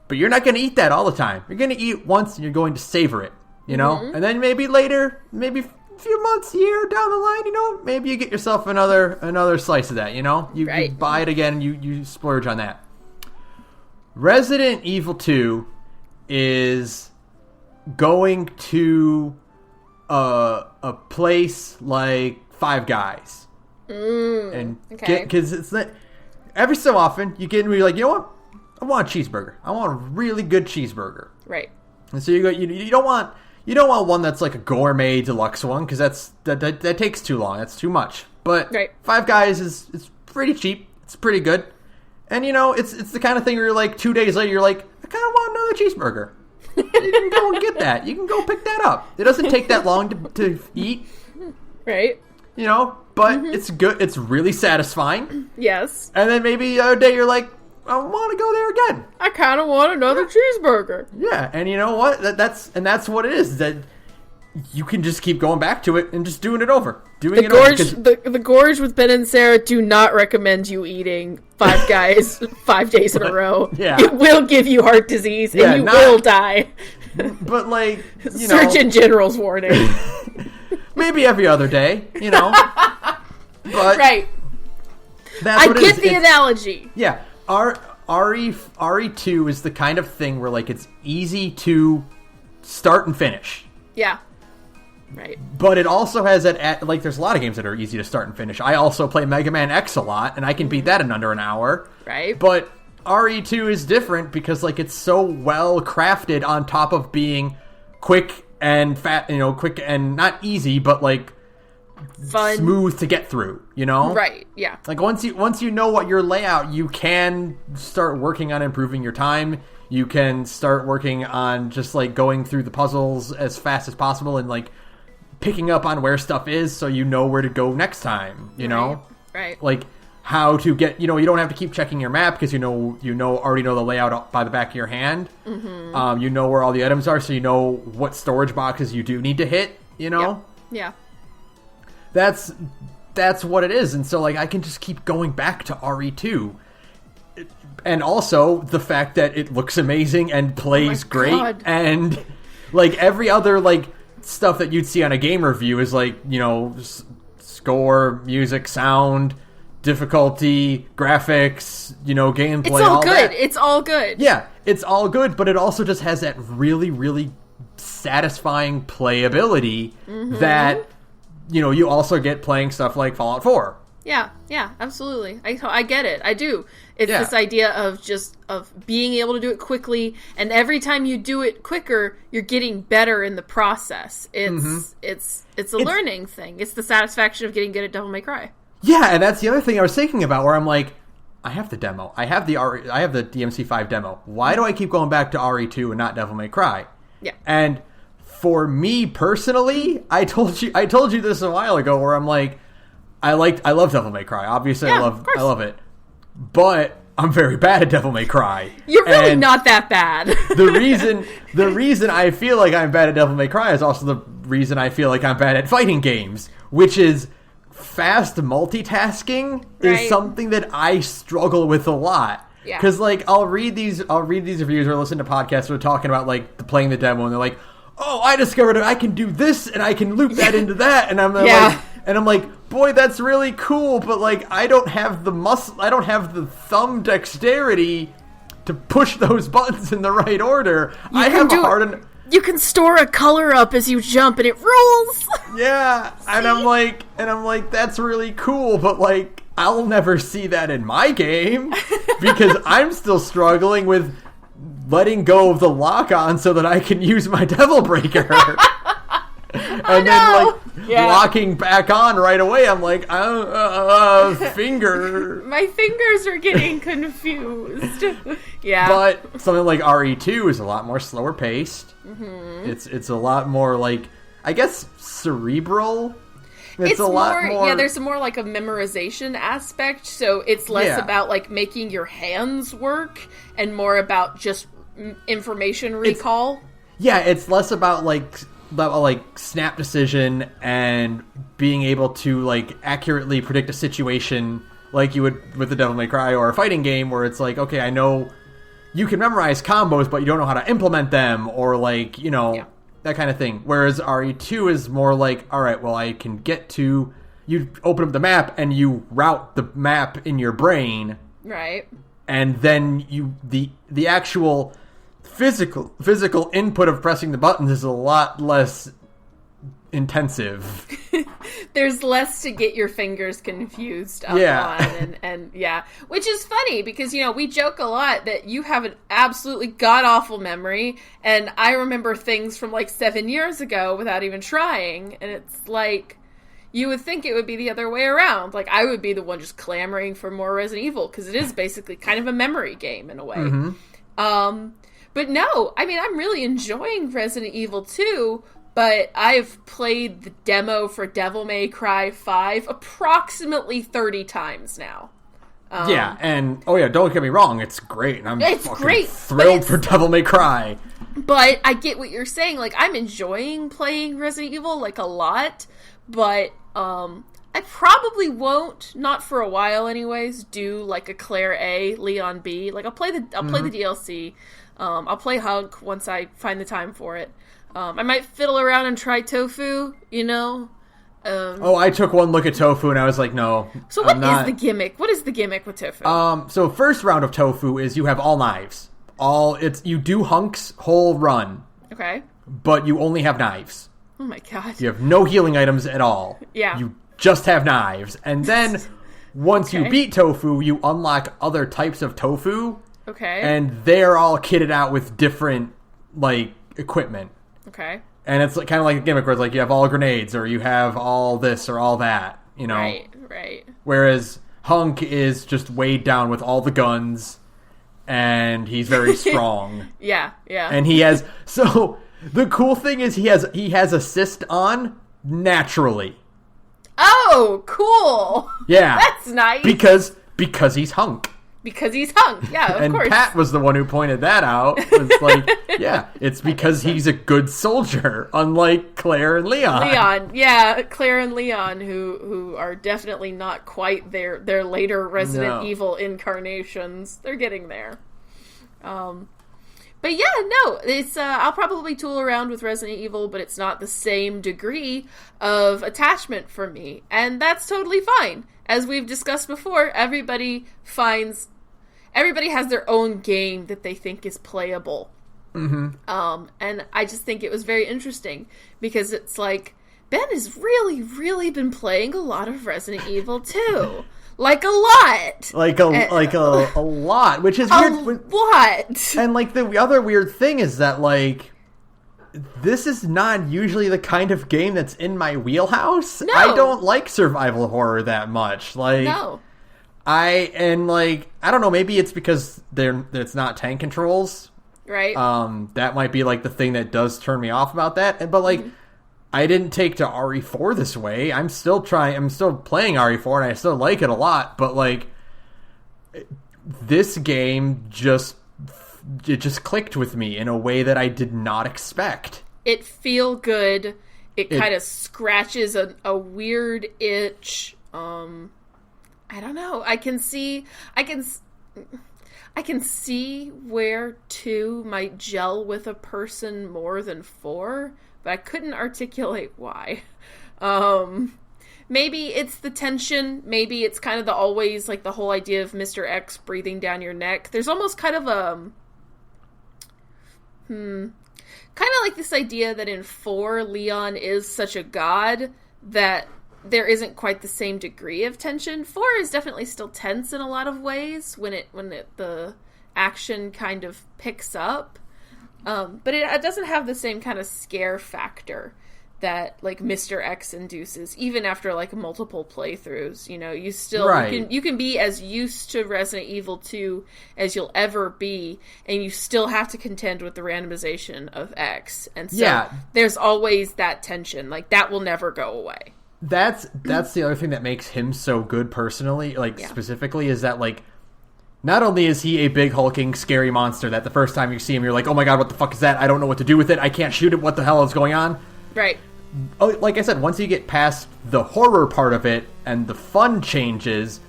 But you're not going to eat that all the time. You're going to eat it once, and you're going to savor it, And then maybe later, maybe a few months, a year down the line, maybe you get yourself another slice of that, You buy it again, and you splurge on that. Resident Evil 2 is going to a place like Five Guys, and because it's not every so often you get me like, you know what, I want a cheeseburger. I want a really good cheeseburger, right? And so you don't want one that's like a gourmet deluxe one, because that takes too long. That's too much. But Five Guys is pretty cheap. It's pretty good, and it's the kind of thing where you're like 2 days later, you're like, I kind of want another cheeseburger. You can go and get that. You can go pick that up. It doesn't take that long to eat. Right. But it's good. It's really satisfying. Yes. And then maybe the other day you're like, I want to go there again. I kind of want another cheeseburger. Yeah, and you know what? That's what it is. That you can just keep going back to it and just doing it over. The Gorge with Ben and Sarah do not recommend you eating Five Guys 5 days in a row. Yeah. It will give you heart disease and you will die. But Surgeon General's warning. Maybe every other day, But right. I get the analogy. Yeah. RE2 is the kind of thing where it's easy to start and finish. Yeah. Right. But it also has that, there's a lot of games that are easy to start and finish. I also play Mega Man X a lot, and I can beat that in under an hour. Right. But RE2 is different because, it's so well crafted on top of being quick and quick and not easy, but, fun, smooth to get through, Right, yeah. Once you know what your layout, you can start working on improving your time. You can start working on just, going through the puzzles as fast as possible and, picking up on where stuff is so you know where to go next time, Right. How to get, you don't have to keep checking your map because already know the layout by the back of your hand. Mm-hmm. You know where all the items are, so you know what storage boxes you do need to hit, Yeah. That's what it is. And so, I can just keep going back to RE2. And also, the fact that it looks amazing and plays great. God. And, every other, stuff that you'd see on a game review is, score, music, sound, difficulty, graphics, gameplay, It's all good. That. It's all good. Yeah, it's all good, but it also just has that really, really satisfying playability that, you also get playing stuff like Fallout 4. Yeah, absolutely. I get it. I do. It's this idea of being able to do it quickly, and every time you do it quicker, you're getting better in the process. It's a learning thing. It's the satisfaction of getting good at Devil May Cry. Yeah, and that's the other thing I was thinking about, where I'm like, I have the demo. I have the DMC5 demo. Why do I keep going back to RE2 and not Devil May Cry? Yeah. And for me personally, I told you this a while ago, where I'm like, I love Devil May Cry. Obviously, I love it. But I'm very bad at Devil May Cry. You're really not that bad. the reason I feel like I'm bad at Devil May Cry is also the reason I feel like I'm bad at fighting games, which is fast multitasking is something that I struggle with a lot. Yeah. Because, like, I'll read these reviews or listen to podcasts that are talking about, like, playing the demo, and they're like, oh, I discovered I can do this, and I can loop that into that, and I'm like, boy, that's really cool, but, like, I don't have the thumb dexterity to push those buttons in the right order. You can store a color up as you jump, and it rules. Yeah, and I'm like, that's really cool, but, like, I'll never see that in my game because I'm still struggling with letting go of the lock-on so that I can use my Devil Breaker. And then, locking back on right away, I'm like, finger. My fingers are getting confused. Yeah. But something like RE2 is a lot more slower paced. Mm-hmm. It's a lot more, like, I guess, cerebral. It's a lot more... Yeah, there's more like a memorization aspect, so it's less about, like, making your hands work and more about just information recall. It's less about, like, snap decision and being able to, like, accurately predict a situation like you would with the Devil May Cry or a fighting game where it's like, okay, I know you can memorize combos, but you don't know how to implement them, or, like, you know... That kind of thing. Whereas RE2 is more like, all right, well, I can get to... You open up the map, and you route the map in your brain. Right. And then the actual physical input of pressing the buttons is a lot less intensive. There's less to get your fingers confused on. And which is funny because, you know, we joke a lot that you have an absolutely god-awful memory, and I remember things from like 7 years ago without even trying, and it's like, you would think it would be the other way around. Like, I would be the one just clamoring for more Resident Evil, because it is basically kind of a memory game in a way. Mm-hmm. But no, I mean, I'm really enjoying Resident Evil 2, but I've played the demo for Devil May Cry 5 approximately 30 times now. And don't get me wrong, it's great, and I'm thrilled for Devil May Cry. But I get what you're saying. Like, I'm enjoying playing Resident Evil, like, a lot, but I probably won't, not for a while anyways, do, like, a Claire A, Leon B. Like, I'll play the DLC. I'll play Hunk once I find the time for it. I might fiddle around and try Tofu, you know? I took one look at Tofu and I was like, no. So what is the gimmick? What is the gimmick with Tofu? So first round of Tofu is you have all knives. You do Hunk's whole run. Okay. But you only have knives. Oh my god. You have no healing items at all. Yeah. You just have knives. And then once you beat Tofu, you unlock other types of Tofu. Okay. And they're all kitted out with different, like, equipment. Okay. And it's kind of like a gimmick where it's like you have all grenades or you have all this or all that, you know? Right. Whereas Hunk is just weighed down with all the guns and he's very strong. Yeah. And he has... So, the cool thing is he has assist on naturally. Oh, cool. Yeah. That's nice. Because he's Hunk. Because he's Hunk, yeah, of course. And Pat was the one who pointed that out. It's like, it's because he's a good soldier, unlike Claire and Leon. Claire and Leon, who are definitely not quite their later Resident Evil incarnations. They're getting there. But yeah, no, it's I'll probably tool around with Resident Evil, but it's not the same degree of attachment for me, and that's totally fine. As we've discussed before, everybody has their own game that they think is playable. Mm-hmm. And I just think it was very interesting because it's like, Ben has really, really been playing a lot of Resident Evil 2. Like a lot. Like a lot, which is weird. A lot. And like the other weird thing is that like this is not usually the kind of game that's in my wheelhouse. No. I don't like survival horror that much. Like no. I don't know, maybe it's because it's not tank controls. Right. That might be like the thing that does turn me off about that. But like I didn't take to RE4 this way. I'm still playing RE4 and I still like it a lot, but like this game just clicked with me in a way that I did not expect. It feel good. It kind of scratches a weird itch. I don't know. I can see where 2 might gel with a person more than 4, but I couldn't articulate why. Maybe it's the tension. Maybe it's kind of always like the whole idea of Mr. X breathing down your neck. There's almost kind of kind of like this idea that in 4, Leon is such a god that there isn't quite the same degree of tension. 4 is definitely still tense in a lot of ways when the action kind of picks up. But it doesn't have the same kind of scare factor that like Mr. X induces, even after like multiple playthroughs. You know, you still you can be as used to Resident Evil 2 as you'll ever be, and you still have to contend with the randomization of X. And so there's always that tension. Like that will never go away. That's the other thing that makes him so good personally, specifically, is that like not only is he a big hulking scary monster that the first time you see him you're like, oh my god, what the fuck is that? I don't know what to do with it. I can't shoot it. What the hell is going on? Right. Oh, like I said, once you get past the horror part of it and the fun changes,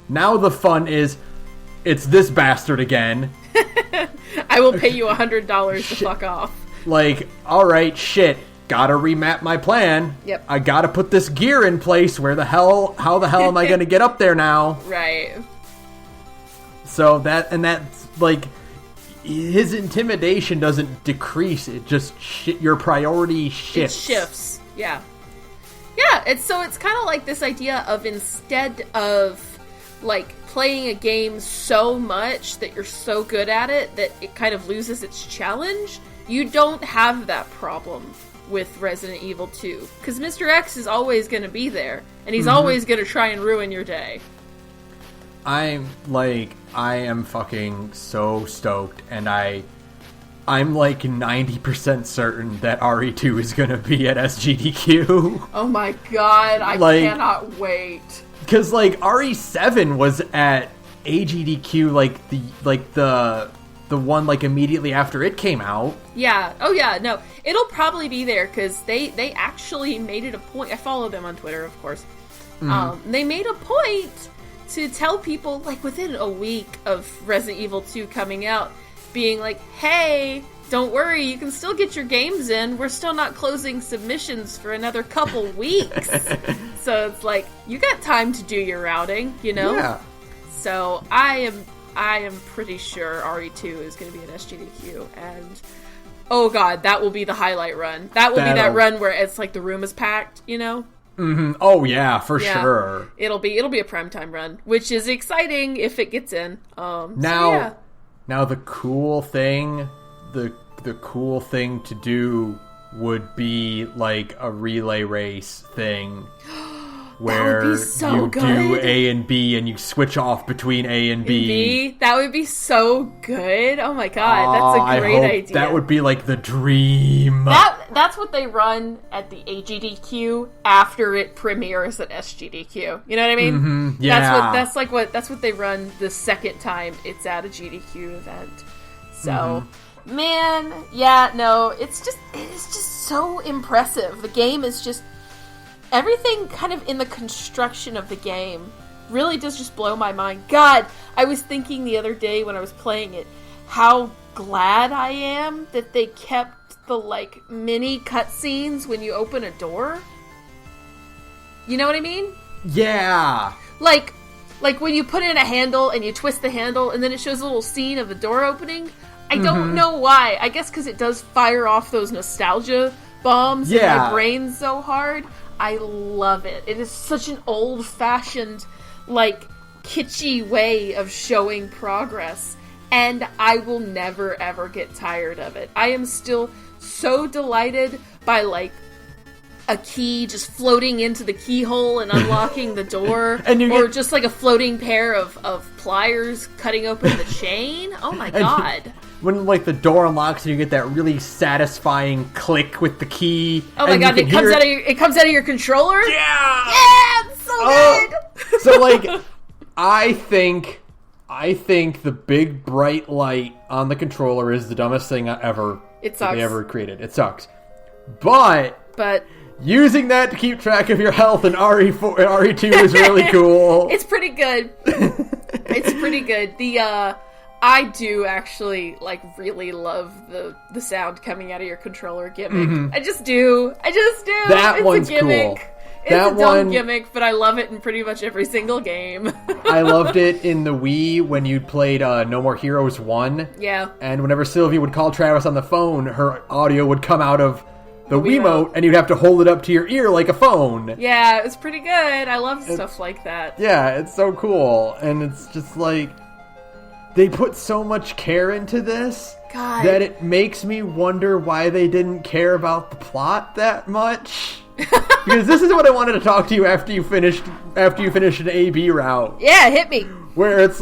now the fun is, it's this bastard again. I will pay you $100 to fuck off. Like, alright, shit, gotta remap my plan. Yep. I gotta put this gear in place. How the hell am I gonna get up there now? Right. So that's like, his intimidation doesn't decrease. It just your priority shifts. It shifts. Yeah. It's kind of like this idea of, instead of like playing a game so much that you're so good at it that it kind of loses its challenge, you don't have that problem with Resident Evil 2, because Mr. X is always going to be there, and he's always going to try and ruin your day. I am fucking so stoked, and I'm like 90% certain that RE2 is gonna be at SGDQ. Oh my god, I cannot wait. Because like RE7 was at AGDQ, the one like immediately after it came out. Yeah. Oh yeah. No, it'll probably be there because they actually made it a point. I follow them on Twitter, of course. They made a point to tell people, like, within a week of Resident Evil 2 coming out, being like, hey, don't worry, you can still get your games in. We're still not closing submissions for another couple weeks. So it's like, you got time to do your routing, you know? Yeah. So I am pretty sure RE2 is going to be an SGDQ, and oh god, that will be the highlight run. That will be that run where it's like the room is packed, you know? Mm-hmm. Oh yeah, for sure. It'll be a primetime run, which is exciting if it gets in. Now the cool thing to do would be like a relay race thing. Where you do A and B and you switch off between A and B. That would be so good. Oh my god, that's a great idea. That would be like the dream. That's what they run at the AGDQ after it premieres at SGDQ. You know what I mean? Mm-hmm. Yeah. That's what they run the second time it's at a GDQ event. So, man, yeah, no, it is just so impressive. The game is just, everything kind of in the construction of the game really does just blow my mind. God, I was thinking the other day when I was playing it, how glad I am that they kept the, like, mini cutscenes when you open a door. You know what I mean? Yeah. Like when you put in a handle and you twist the handle and then it shows a little scene of the door opening. I don't know why. I guess because it does fire off those nostalgia bombs in my brain so hard. I love it. It is such an old-fashioned, like, kitschy way of showing progress. And I will never, ever get tired of it. I am still so delighted by, like, a key just floating into the keyhole and unlocking the door. Or just, like, a floating pair of pliers cutting open the chain. Oh, my God. When, like, the door unlocks and you get that really satisfying click with the key. Oh my god, it comes out of your controller? Yeah! Yeah! It's so good! So, like, I think I think the big bright light on the controller is the dumbest thing ever. It sucks. They ever created. It sucks. But using that to keep track of your health in RE4 and RE2 is really cool. It's pretty good. It's pretty good. I do actually, really love the sound coming out of your controller gimmick. Mm-hmm. I just do. That it's one's a gimmick. cool. It's a dumb gimmick, but I love it in pretty much every single game. I loved it in the Wii when you played No More Heroes 1. Yeah. And whenever Sylvia would call Travis on the phone, her audio would come out of the Wiimote, and you'd have to hold it up to your ear like a phone. Yeah, it was pretty good. I love stuff like that. Yeah, it's so cool. And it's just they put so much care into this that it makes me wonder why they didn't care about the plot that much. Because this is what I wanted to talk to you after you finished an A-B route. Yeah, hit me. Where it's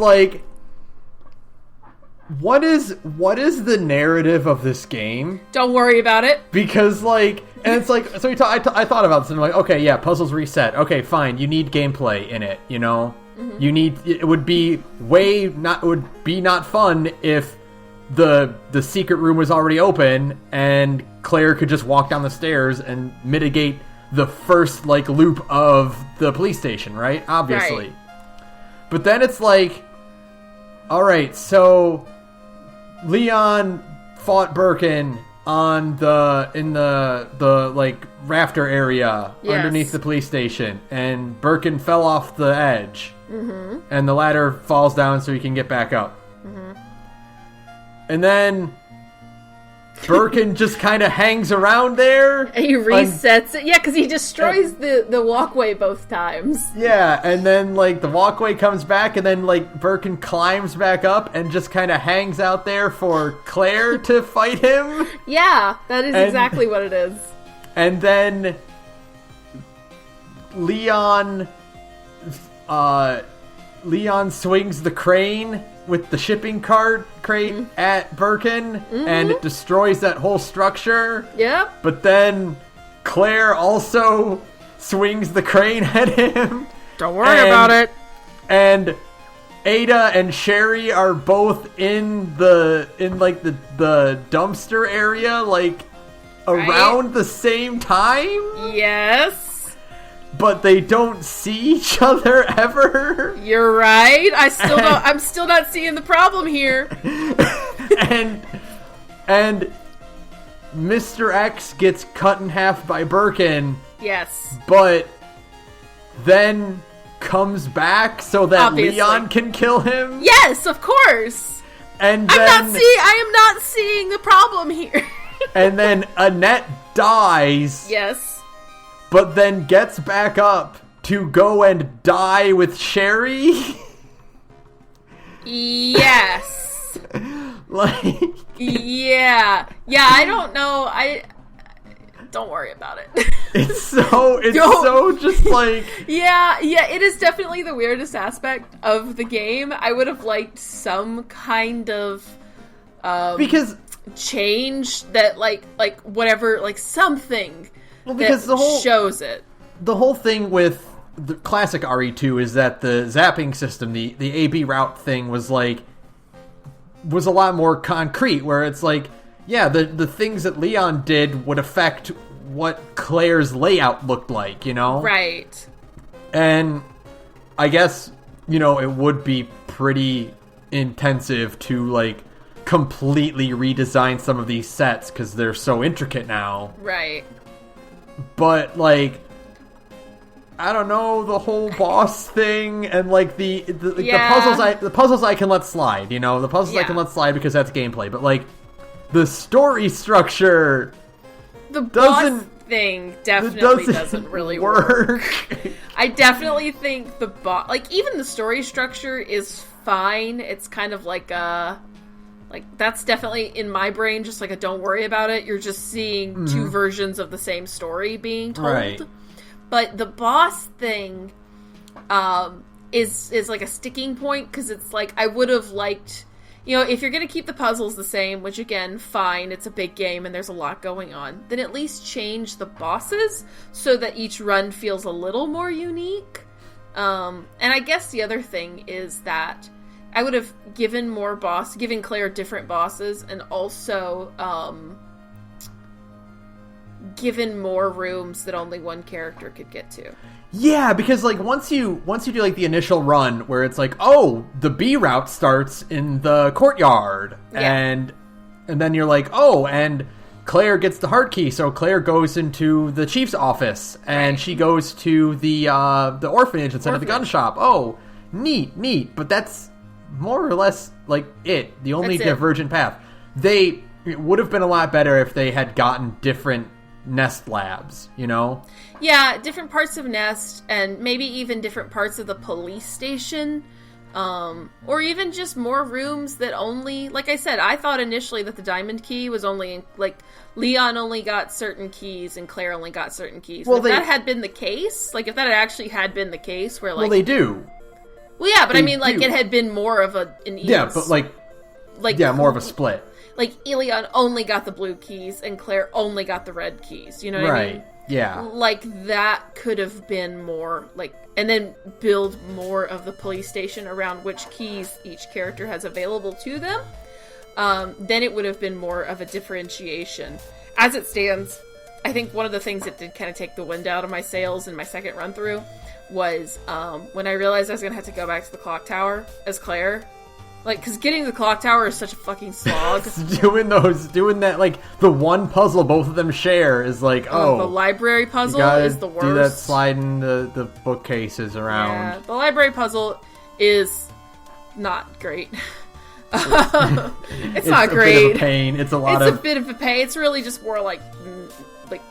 what is the narrative of this game? Don't worry about it. Because and it's so I thought about this and I'm like, okay, yeah, puzzles reset. Okay, fine. You need gameplay in it, you know? Mm-hmm. It would be not fun if the secret room was already open and Claire could just walk down the stairs and mitigate the first loop of the police station, right? Obviously. Right. But then it's all right, so Leon fought Birkin in the rafter area underneath the police station, and Birkin fell off the edge. Mm-hmm. And the ladder falls down so he can get back up. Mm-hmm. And then Birkin just kind of hangs around there. And he resets it. Yeah, because he destroys the walkway both times. Yeah, and then, the walkway comes back, and then, Birkin climbs back up and just kind of hangs out there for Claire to fight him. Yeah, that is exactly what it is. And then Leon swings the crane with the shipping crate at Birkin, and it destroys that whole structure. Yep. But then Claire also swings the crane at him. Don't worry about it. And Ada and Sherry are both in the dumpster area, around the same time. Yes. But they don't see each other ever. You're right. I'm still not seeing the problem here. and Mr. X gets cut in half by Birkin. Yes. But then comes back so that Leon can kill him. Yes, of course. And I am not seeing the problem here. And then Annette dies. Yes. But then gets back up to go and die with Sherry. Yes. Yeah. Yeah, I don't know. Don't worry about it. It's so just Yeah, it is definitely the weirdest aspect of the game. I would have liked some kind of because change that whatever, something. Well, because shows it. The whole thing with the classic RE2 is that the zapping system, the AB route thing was a lot more concrete, where it's the things that Leon did would affect what Claire's layout looked like, you know? Right. And I guess, it would be pretty intensive to completely redesign some of these sets because they're so intricate now. Right. But, I don't know, the whole boss thing and, the puzzles I can let slide, the puzzles I can let slide because that's gameplay. But, the story structure... The boss thing definitely doesn't really work. I definitely think the boss... even the story structure is fine. It's kind of that's definitely, in my brain, just a don't worry about it. You're just seeing two versions of the same story being told. Right. But the boss thing is a sticking point, because it's I would have liked... if you're going to keep the puzzles the same, which, again, fine, it's a big game and there's a lot going on, then at least change the bosses so that each run feels a little more unique. And I guess the other thing is that I would have given Claire different bosses, and also given more rooms that only one character could get to. Yeah, because like once you do like the initial run where it's like, oh, the B route starts in the courtyard, and then you're like, oh, and Claire gets the heart key, so Claire goes into the chief's office, and she goes to the orphanage instead of the gun shop. Oh, neat, but that's more or less like it. The only divergent path. It would have been a lot better if they had gotten different Nest labs, you know? Yeah, different parts of Nest, and maybe even different parts of the police station, or even just more rooms that only, like I said, I thought initially that the diamond key was only, like, Leon only got certain keys and Claire only got certain keys. Well, if that had been the case, like, if that actually had been the case, where, like... Well, they do. Well, yeah, but I mean, like, it had been more of an even... Yeah, but, like more of a split. Like, Leon only got the blue keys, and Claire only got the red keys. You know what I mean? Right, yeah. Like, that could have been more, like... And then build more of the police station around which keys each character has available to them. Then it would have been more of a differentiation. As it stands, I think one of the things that did kind of take the wind out of my sails in my second run-through was when I realized I was going to have to go back to the clock tower as Claire. Like, because getting the clock tower is such a fucking slog. doing that, like, the one puzzle both of them share is like, the library puzzle is the worst. Do that sliding the bookcases around. Yeah, the library puzzle is not great. it's not great. It's a bit of a pain. It's a bit of a pain. It's really just more like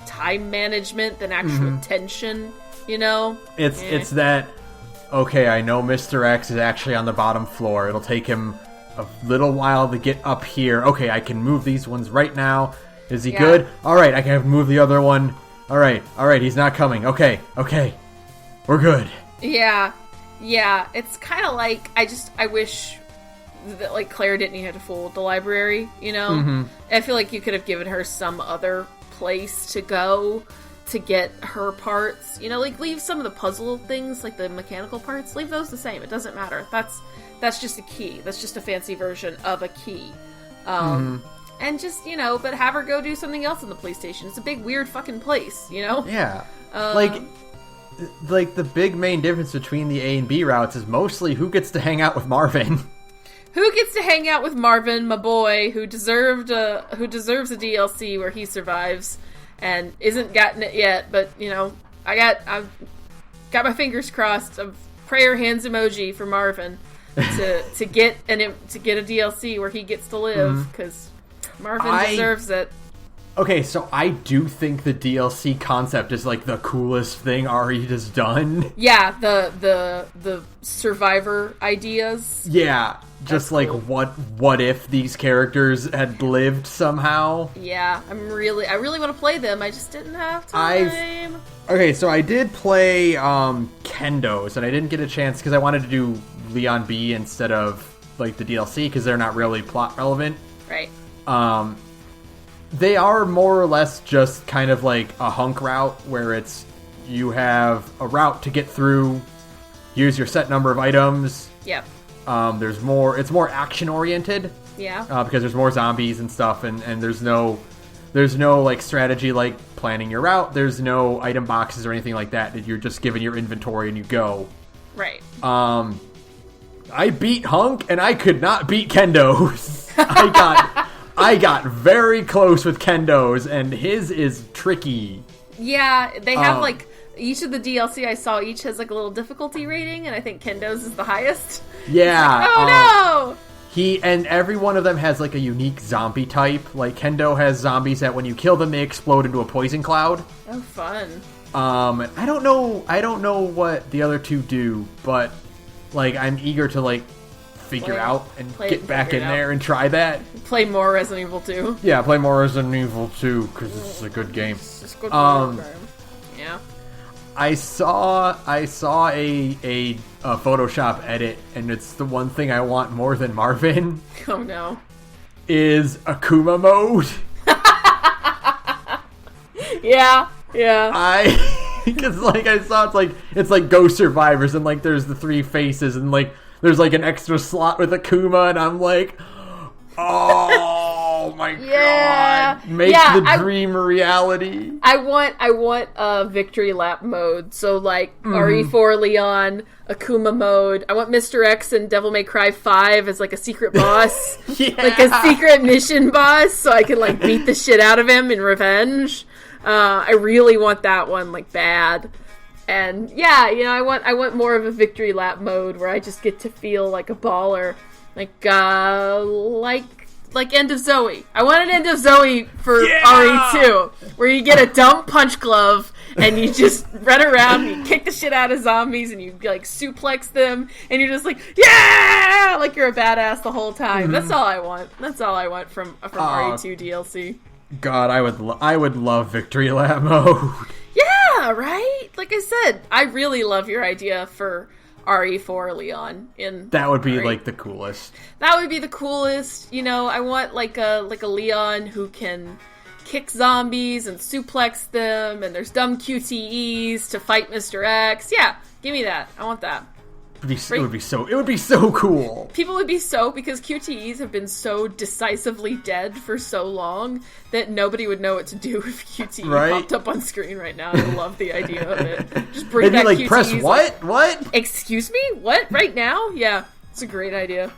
time management than actual tension, you know? It's that... Okay, I know Mr. X is actually on the bottom floor. It'll take him a little while to get up here. Okay, I can move these ones right now. Is he good? Alright, I can move the other one. Alright, he's not coming. Okay. We're good. Yeah. It's kind of like, I wish that, like, Claire didn't have to fool with the library, you know? Mm-hmm. I feel like you could have given her some other place to go to get her parts, you know, like, leave some of the puzzle things, like the mechanical parts, leave those the same. It doesn't matter. That's just a key. That's just a fancy version of a key. And just, you know, but have her go do something else in the police station. It's a big, weird fucking place, you know? Yeah. Like, the big main difference between the A and B routes is mostly who gets to hang out with Marvin. Who gets to hang out with Marvin, my boy, who deserves a DLC where he survives and isn't gotten it yet, but, you know, I've got my fingers crossed. A prayer hands emoji for Marvin to get a DLC where he gets to live, because Marvin deserves it. Okay, so I do think the DLC concept is, like, the coolest thing Ari has done. Yeah, the survivor ideas. Yeah, just like, cool. What if these characters had lived somehow? Yeah, I really want to play them. I just didn't have time. Okay, so I did play Kendo's, and I didn't get a chance because I wanted to do Leon B instead of, like, the DLC, because they're not really plot relevant. Right. They are more or less just kind of like a hunk route, where it's, you have a route to get through, here's your set number of items. Yep. It's more action oriented. Yeah. Because there's more zombies and stuff, and there's no like strategy like planning your route. There's no item boxes or anything like that. You're just given your inventory and you go. Right. I beat Hunk, and I could not beat Kendo's. I got very close with Kendo's, and his is tricky. Yeah, they have, like, each of the DLC I saw, each has, like, a little difficulty rating, and I think Kendo's is the highest. Yeah. Like, oh, no! And every one of them has, like, a unique zombie type. Like, Kendo has zombies that when you kill them, they explode into a poison cloud. Oh, fun. I don't know what the other two do, but, like, I'm eager to, like, figure out and get back in there and try that. Play more Resident Evil 2. Yeah, play more Resident Evil 2, because it's a good game. It's a good game. Yeah. I saw a Photoshop edit, and it's the one thing I want more than Marvin. Oh no. Is Akuma mode. Yeah. Because, like, I saw it's like Ghost Survivors, and, like, there's the three faces, and, like, there's like an extra slot with Akuma, and I'm like, oh my god, make the dream a reality. I want a victory lap mode, so like RE4 Leon, Akuma mode. I want Mr. X and Devil May Cry 5 as like a secret boss, like a secret mission boss, so I can like beat the shit out of him in revenge. I really want that one like bad. And yeah, you know, I want more of a victory lap mode where I just get to feel like a baller, like End of Zoe. I want an End of Zoe for RE2, where you get a dumb punch glove and you just run around and you kick the shit out of zombies and you like suplex them and you're just like, yeah, like you're a badass the whole time. That's all I want. That's all I want from RE2 DLC. God, I would love victory lap mode. Yeah, right? Like I said, I really love your idea for RE4 Leon that would be like the coolest. That would be the coolest. You know, I want like a Leon who can kick zombies and suplex them, and there's dumb QTEs to fight Mr. X. Yeah, give me that. I want that. It would be so cool. People would be because QTEs have been so decisively dead for so long that nobody would know what to do if QTE popped up on screen right now. I love the idea of it. Just bring back QTEs. Press what? What? Excuse me? What? Right now? Yeah, it's a great idea.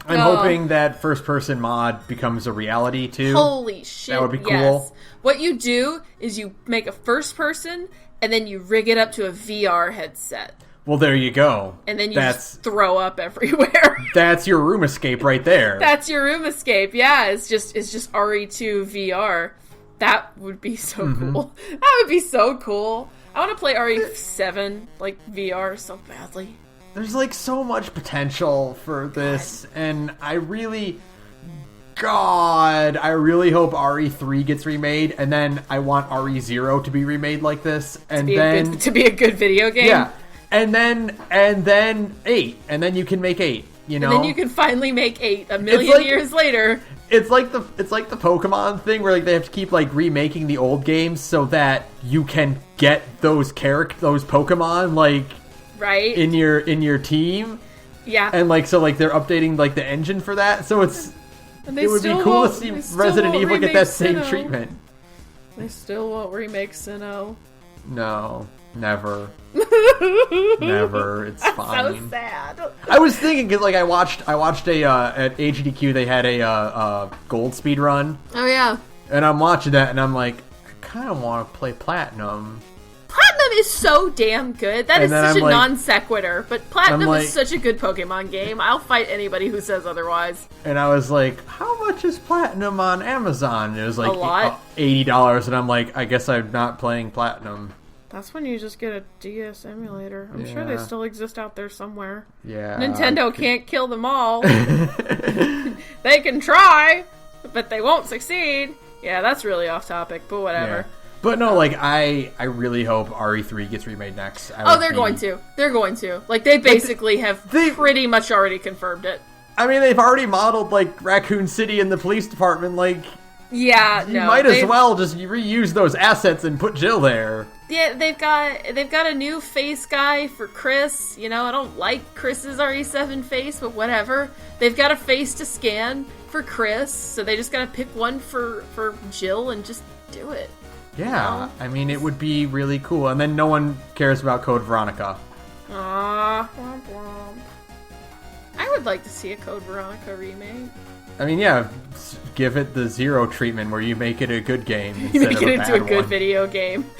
I'm hoping that first-person mod becomes a reality, too. Holy shit, that would be cool. Yes. What you do is you make a first-person, and then you rig it up to a VR headset. Well, there you go. And then you just throw up everywhere. That's your room escape right there. That's your room escape, yeah. It's just RE2 VR. That would be so cool. That would be so cool. I want to play RE7, like, VR so badly. There's, like, so much potential for this, and I really hope RE3 gets remade, and then I want RE0 to be remade like this, and to be a good video game. Yeah, and then 8, and then you can make 8. You know, and then you can finally make 8 a million years later. It's like the Pokemon thing where like they have to keep like remaking the old games so that you can get those Pokemon like. Right. In your team. Yeah. And like so like they're updating like the engine for that. So it would be cool to see Resident Evil get that same treatment. They still won't remake Sinnoh. No, never. Never. It's fine. So sad. I was thinking cuz like I watched a at AGDQ they had a gold speed run. Oh yeah. And I'm watching that and I'm like I kind of want to play Platinum. Platinum is so damn good. That is such a non sequitur. But Platinum is such a good Pokemon game. I'll fight anybody who says otherwise. And I was like, how much is Platinum on Amazon? It was like a lot. $80. And I'm like, I guess I'm not playing Platinum. That's when you just get a DS emulator. I'm sure they still exist out there somewhere. Yeah. Nintendo can't kill them all. They can try, but they won't succeed. Yeah, that's really off topic, but whatever. Yeah. But no, like, I really hope RE3 gets remade next. They're going to. They're going to. Like, they basically have pretty much already confirmed it. I mean, they've already modeled, like, Raccoon City and the police department, like... Yeah, you might as well just reuse those assets and put Jill there. Yeah, they've got a new face guy for Chris. You know, I don't like Chris's RE7 face, but whatever. They've got a face to scan for Chris, so they just gotta pick one for Jill and just do it. Yeah, I mean, it would be really cool. And then no one cares about Code Veronica. Aww. I would like to see a Code Veronica remake. I mean, yeah, give it the Zero treatment where you make it a good game instead you make of it a into bad a good one. video game.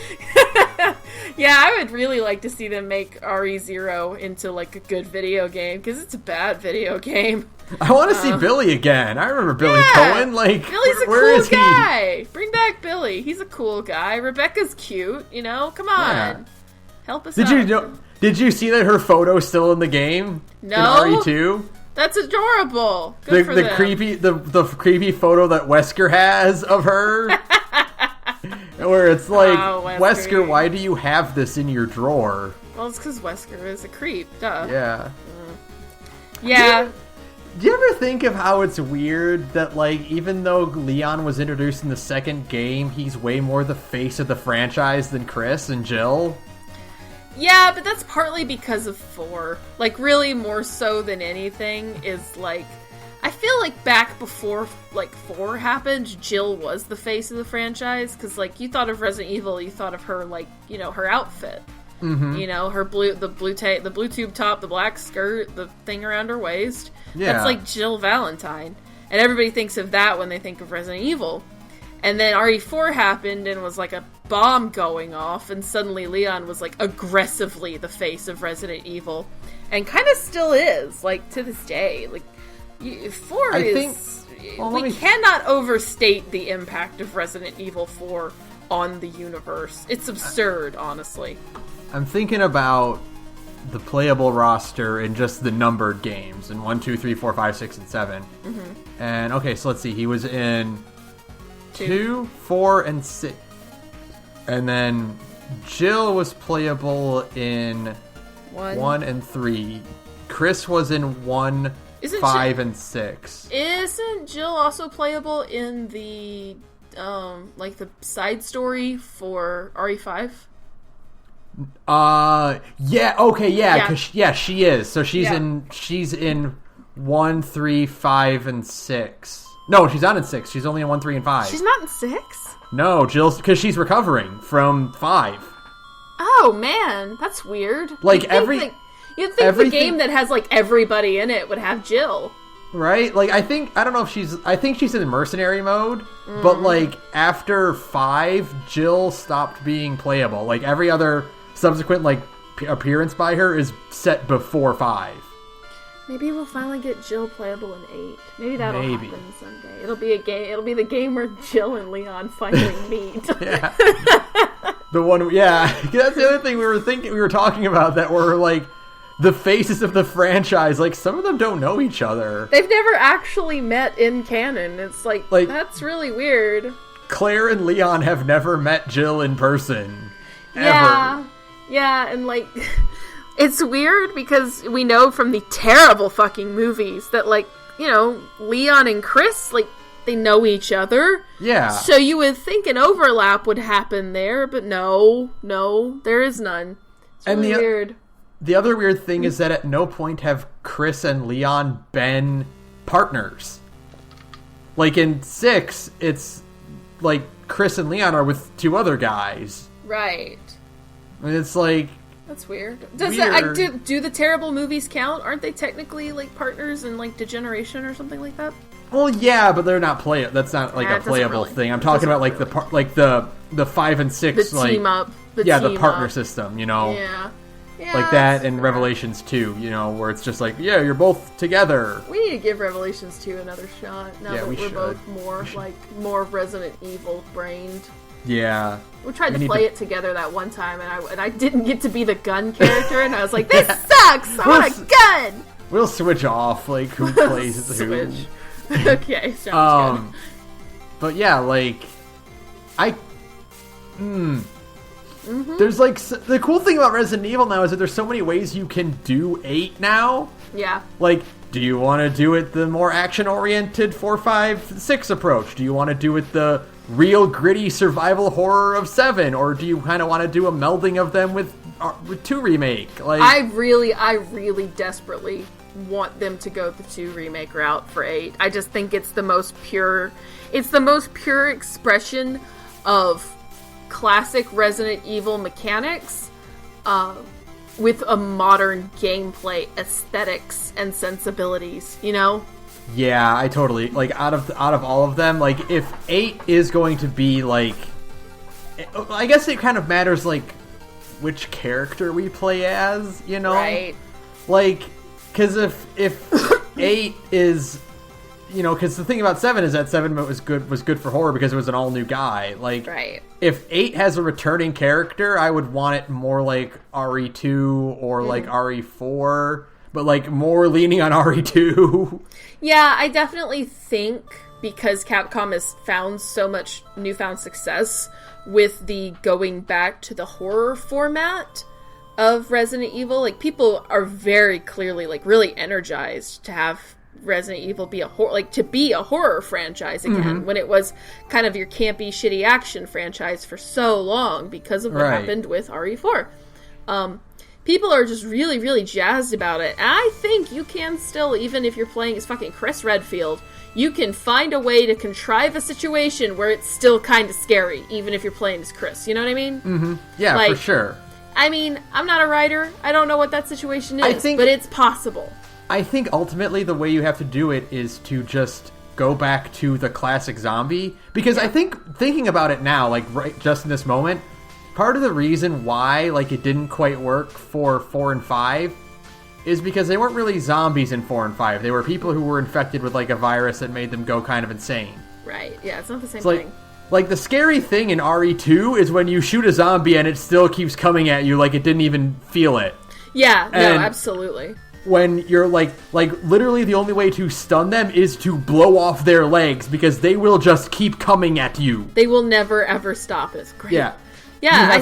Yeah, I would really like to see them make RE0 into, like, a good video game, because it's a bad video game. I want to see Billy again. I remember Billy Cohen. Like, Billy's a cool guy. Bring back Billy. He's a cool guy. Rebecca's cute, you know? Come on. Yeah. Help us out. Did you see that her photo's still in the game? No. In RE2? That's adorable. Good for them. The creepy photo that Wesker has of her. Where it's like, Wesker, why do you have this in your drawer? Well, it's because Wesker is a creep. Duh. Yeah. Yeah. Do you ever think of how it's weird that, like, even though Leon was introduced in the second game, he's way more the face of the franchise than Chris and Jill? Yeah, but that's partly because of 4. Like, really more so than anything is, like, I feel like back before, like, 4 happened, Jill was the face of the franchise, because, like, you thought of Resident Evil, you thought of her, like, you know, her outfit. Mm-hmm. You know, her the blue tube top, the black skirt, the thing around her waist. Yeah. That's, like, Jill Valentine. And everybody thinks of that when they think of Resident Evil. And then RE4 happened and was like a bomb going off, and suddenly Leon was like aggressively the face of Resident Evil, and kind of still is, like, to this day. Like, 4 we cannot overstate the impact of Resident Evil 4 on the universe. It's absurd, honestly. I'm thinking about the playable roster in just the numbered games in 1, 2, 3, 4, 5, 6, and 7. Mm-hmm. And okay, so let's see. He was in 2, 4, and 6. And then Jill was playable in 1 and 3. Chris was in 1, 5, and 6. Isn't Jill also playable in the like the side story for RE5? Yeah, okay, yeah, cause she is. So she's in 1, 3, 5, and 6. No, she's not in 6. She's only in 1, 3, and 5. She's not in 6? No, Jill's because she's recovering from 5. Oh man, that's weird. Like you'd think the game that has like everybody in it would have Jill, right? Like I don't know if I think she's in mercenary mode, but like after 5, Jill stopped being playable. Like every other subsequent like appearance by her is set before 5. Maybe we'll finally get Jill playable in 8. Maybe that'll happen someday. It'll be a game. It'll be the game where Jill and Leon finally meet. Yeah. The one, yeah. That's the other thing we were talking about, that were like the faces of the franchise. Like some of them don't know each other. They've never actually met in canon. It's like that's really weird. Claire and Leon have never met Jill in person. Ever. Yeah, and like. It's weird because we know from the terrible fucking movies that, like, you know, Leon and Chris, like, they know each other. Yeah. So you would think an overlap would happen there, but no, there is none. It's really weird. The other weird thing is that at no point have Chris and Leon been partners. Like, in 6, it's, like, Chris and Leon are with 2 other guys. Right. And it's like... That's weird. Do the terrible movies count? Aren't they technically like partners in like Degeneration or something like that? Well, yeah, but they're not That's not like a playable thing. I'm talking about like the 5 and 6, the like team up. The partner system. You know, yeah, like that in Revelations 2. You know, where it's just like, yeah, you're both together. We need to give Revelations 2 another shot. Now that we're both more Resident Evil brained. Yeah. We tried to play it together that one time, and I didn't get to be the gun character, and I was like, this sucks! I want a gun! We'll switch off, like, who plays who. Okay, sounds good. But yeah, like, there's, like, the cool thing about Resident Evil now is that there's so many ways you can do 8 now. Yeah. Like, do you want to do it the more action-oriented 4, 5, 6 approach? Do you want to do it the real gritty survival horror of 7, or do you kind of want to do a melding of them with 2 remake? Like, I really desperately want them to go the 2 remake route for 8. I just think it's the most pure expression of classic Resident Evil mechanics with a modern gameplay aesthetics and sensibilities, you know? Yeah, I totally, like, out of all of them, like, if 8 is going to be, like, I guess it kind of matters, like, which character we play as, you know? Right. Like, because if 8 is, you know, because the thing about 7 is that 7 was good for horror because it was an all-new guy. Like, right. If 8 has a returning character, I would want it more like RE2 or, like, RE4, but, like, more leaning on RE2. Yeah, I definitely think because Capcom has found so much newfound success with the going back to the horror format of Resident Evil, like, people are very clearly, like, really energized to have Resident Evil be a horror franchise again, when it was kind of your campy, shitty action franchise for so long because of what happened with RE4. People are just really, really jazzed about it. And I think you can still, even if you're playing as fucking Chris Redfield, you can find a way to contrive a situation where it's still kind of scary, even if you're playing as Chris. You know what I mean? Mm-hmm. Yeah, for sure. I mean, I'm not a writer. I don't know what that situation is, but it's possible. I think ultimately the way you have to do it is to just go back to the classic zombie. Because I think, thinking about it now, like right just in this moment, part of the reason why like it didn't quite work for 4 and 5 is because they weren't really zombies in 4 and 5. They were people who were infected with like a virus that made them go kind of insane. Right, yeah, it's not the same thing. Like, the scary thing in RE2 is when you shoot a zombie and it still keeps coming at you like it didn't even feel it. Yeah, no, absolutely. When you're like literally the only way to stun them is to blow off their legs because they will just keep coming at you. They will never ever stop. It's great. Yeah. Yeah, I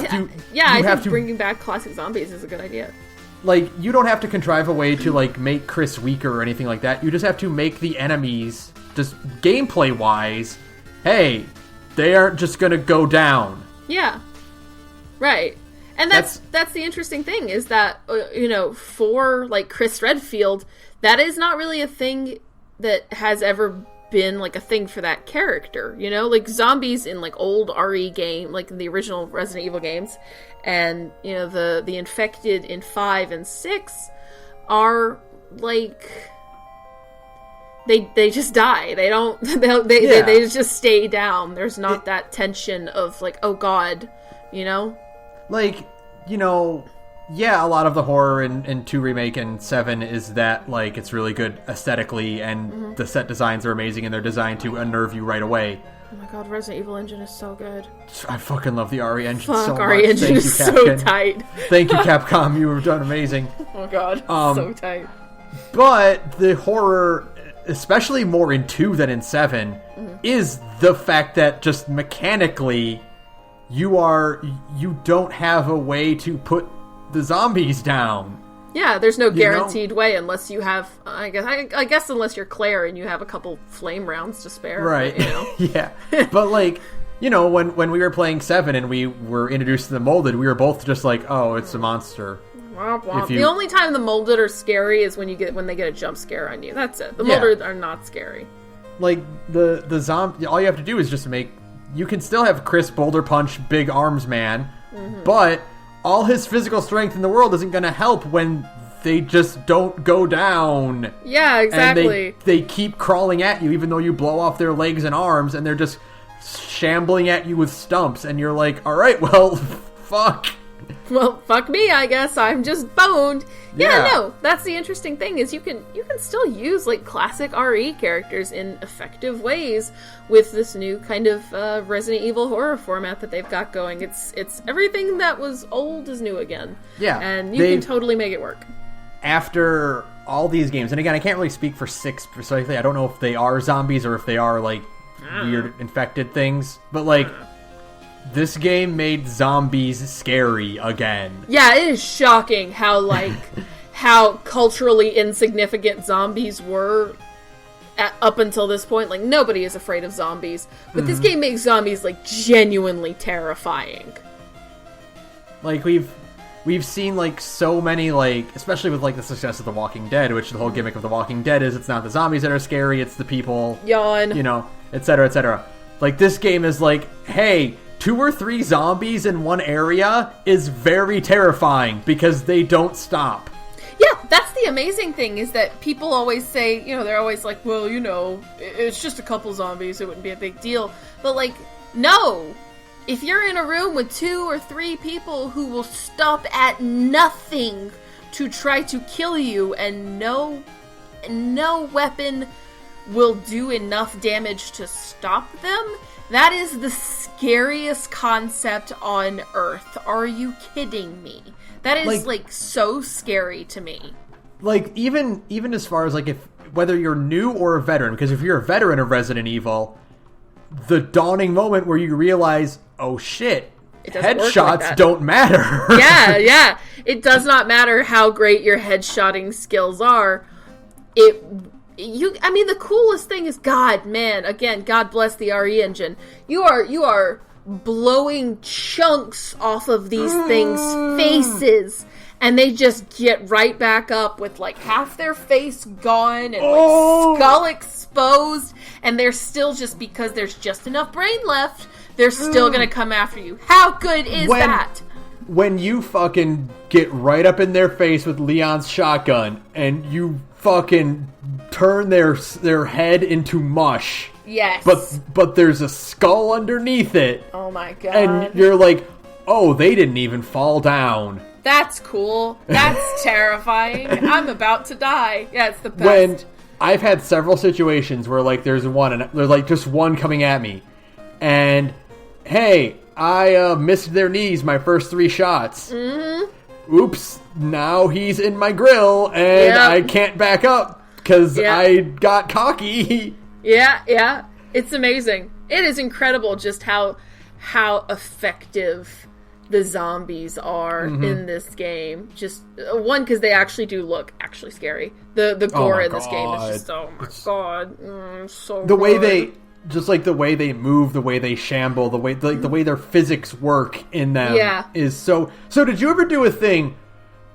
think bringing back classic zombies is a good idea. Like, you don't have to contrive a way to, like, make Chris weaker or anything like that. You just have to make the enemies, just gameplay-wise, hey, they aren't just gonna go down. Yeah. Right. And that's the interesting thing, is that, for, like, Chris Redfield, that is not really a thing that has ever been like a thing for that character, like zombies in like old RE game, like the original Resident Evil games, and the infected in 5 and 6 are like they just die. They don't they just stay down. There's not that tension of like, oh god, like, yeah, a lot of the horror in 2 Remake and 7 is that, like, it's really good aesthetically, and the set designs are amazing, and they're designed to unnerve you right away. Oh my god, Resident Evil engine is so good. I fucking love the RE engine so much. RE engine is so tight. Thank you, Capcom. You have done amazing. Oh god, so tight. But the horror, especially more in 2 than in 7, is the fact that just mechanically, you don't have a way to put the zombies down. Yeah, there's no guaranteed way unless you have, I guess unless you're Claire and you have a couple flame rounds to spare. Right. But, yeah. But like, when we were playing 7 and we were introduced to the molded, we were both just like, oh, it's a monster. The only time the molded are scary is when they get a jump scare on you. That's it. The molded are not scary. Like the zombie, all you have to do is just you can still have Chris Boulder Punch Big Arms Man, but all his physical strength in the world isn't going to help when they just don't go down. Yeah, exactly. And they keep crawling at you even though you blow off their legs and arms, and they're just shambling at you with stumps, and you're like, alright, well, fuck. Well, fuck me, I guess. I'm just boned. Yeah, no, that's the interesting thing, is you can still use, like, classic RE characters in effective ways with this new kind of Resident Evil horror format that they've got going. It's everything that was old is new again. Yeah. And you can totally make it work. After all these games, and again, I can't really speak for 6 precisely. I don't know if they are zombies or if they are, like, weird infected things, but, like, this game made zombies scary again. Yeah, it is shocking how, like, how culturally insignificant zombies were up until this point. Like, nobody is afraid of zombies. But this game makes zombies, like, genuinely terrifying. Like, we've seen, like, so many, like, especially with, like, the success of The Walking Dead, which the whole gimmick of The Walking Dead is it's not the zombies that are scary, it's the people. Yawn. Etc., etc. Like, this game is like, hey, 2 or 3 zombies in one area is very terrifying because they don't stop. Yeah, that's the amazing thing, is that people always say, they're always like, well, it's just a couple zombies, it wouldn't be a big deal. But, like, no. If you're in a room with 2 or 3 people who will stop at nothing to try to kill you, and no weapon will do enough damage to stop them, that is the scariest concept on Earth. Are you kidding me? That is, like so scary to me. Like, even as far as, like, whether you're new or a veteran, because if you're a veteran of Resident Evil, the dawning moment where you realize, oh shit, headshots don't matter. Yeah. It does not matter how great your headshotting skills are. The coolest thing is, God bless the RE engine. You are blowing chunks off of these things' faces. And they just get right back up with, like, half their face gone and, like, skull exposed. And they're still, just because there's just enough brain left, they're still gonna come after you. How good is that? When you fucking get right up in their face with Leon's shotgun and you fucking turn their head into mush. Yes. But there's a skull underneath it. Oh my god. And you're like, oh, they didn't even fall down. That's cool. That's terrifying. I'm about to die. Yeah, it's the best. When I've had several situations where, like, there's like just one coming at me. And, hey, I missed their knees my first 3 shots. Mm-hmm. Oops, now he's in my grill, and I can't back up because I got cocky. Yeah. It's amazing. It is incredible just how effective the zombies are in this game. Just one, because they actually do look actually scary. The gore in this game is just so the way they the way they move, the way they shamble, the way their physics work in them is so. Did you ever do a thing?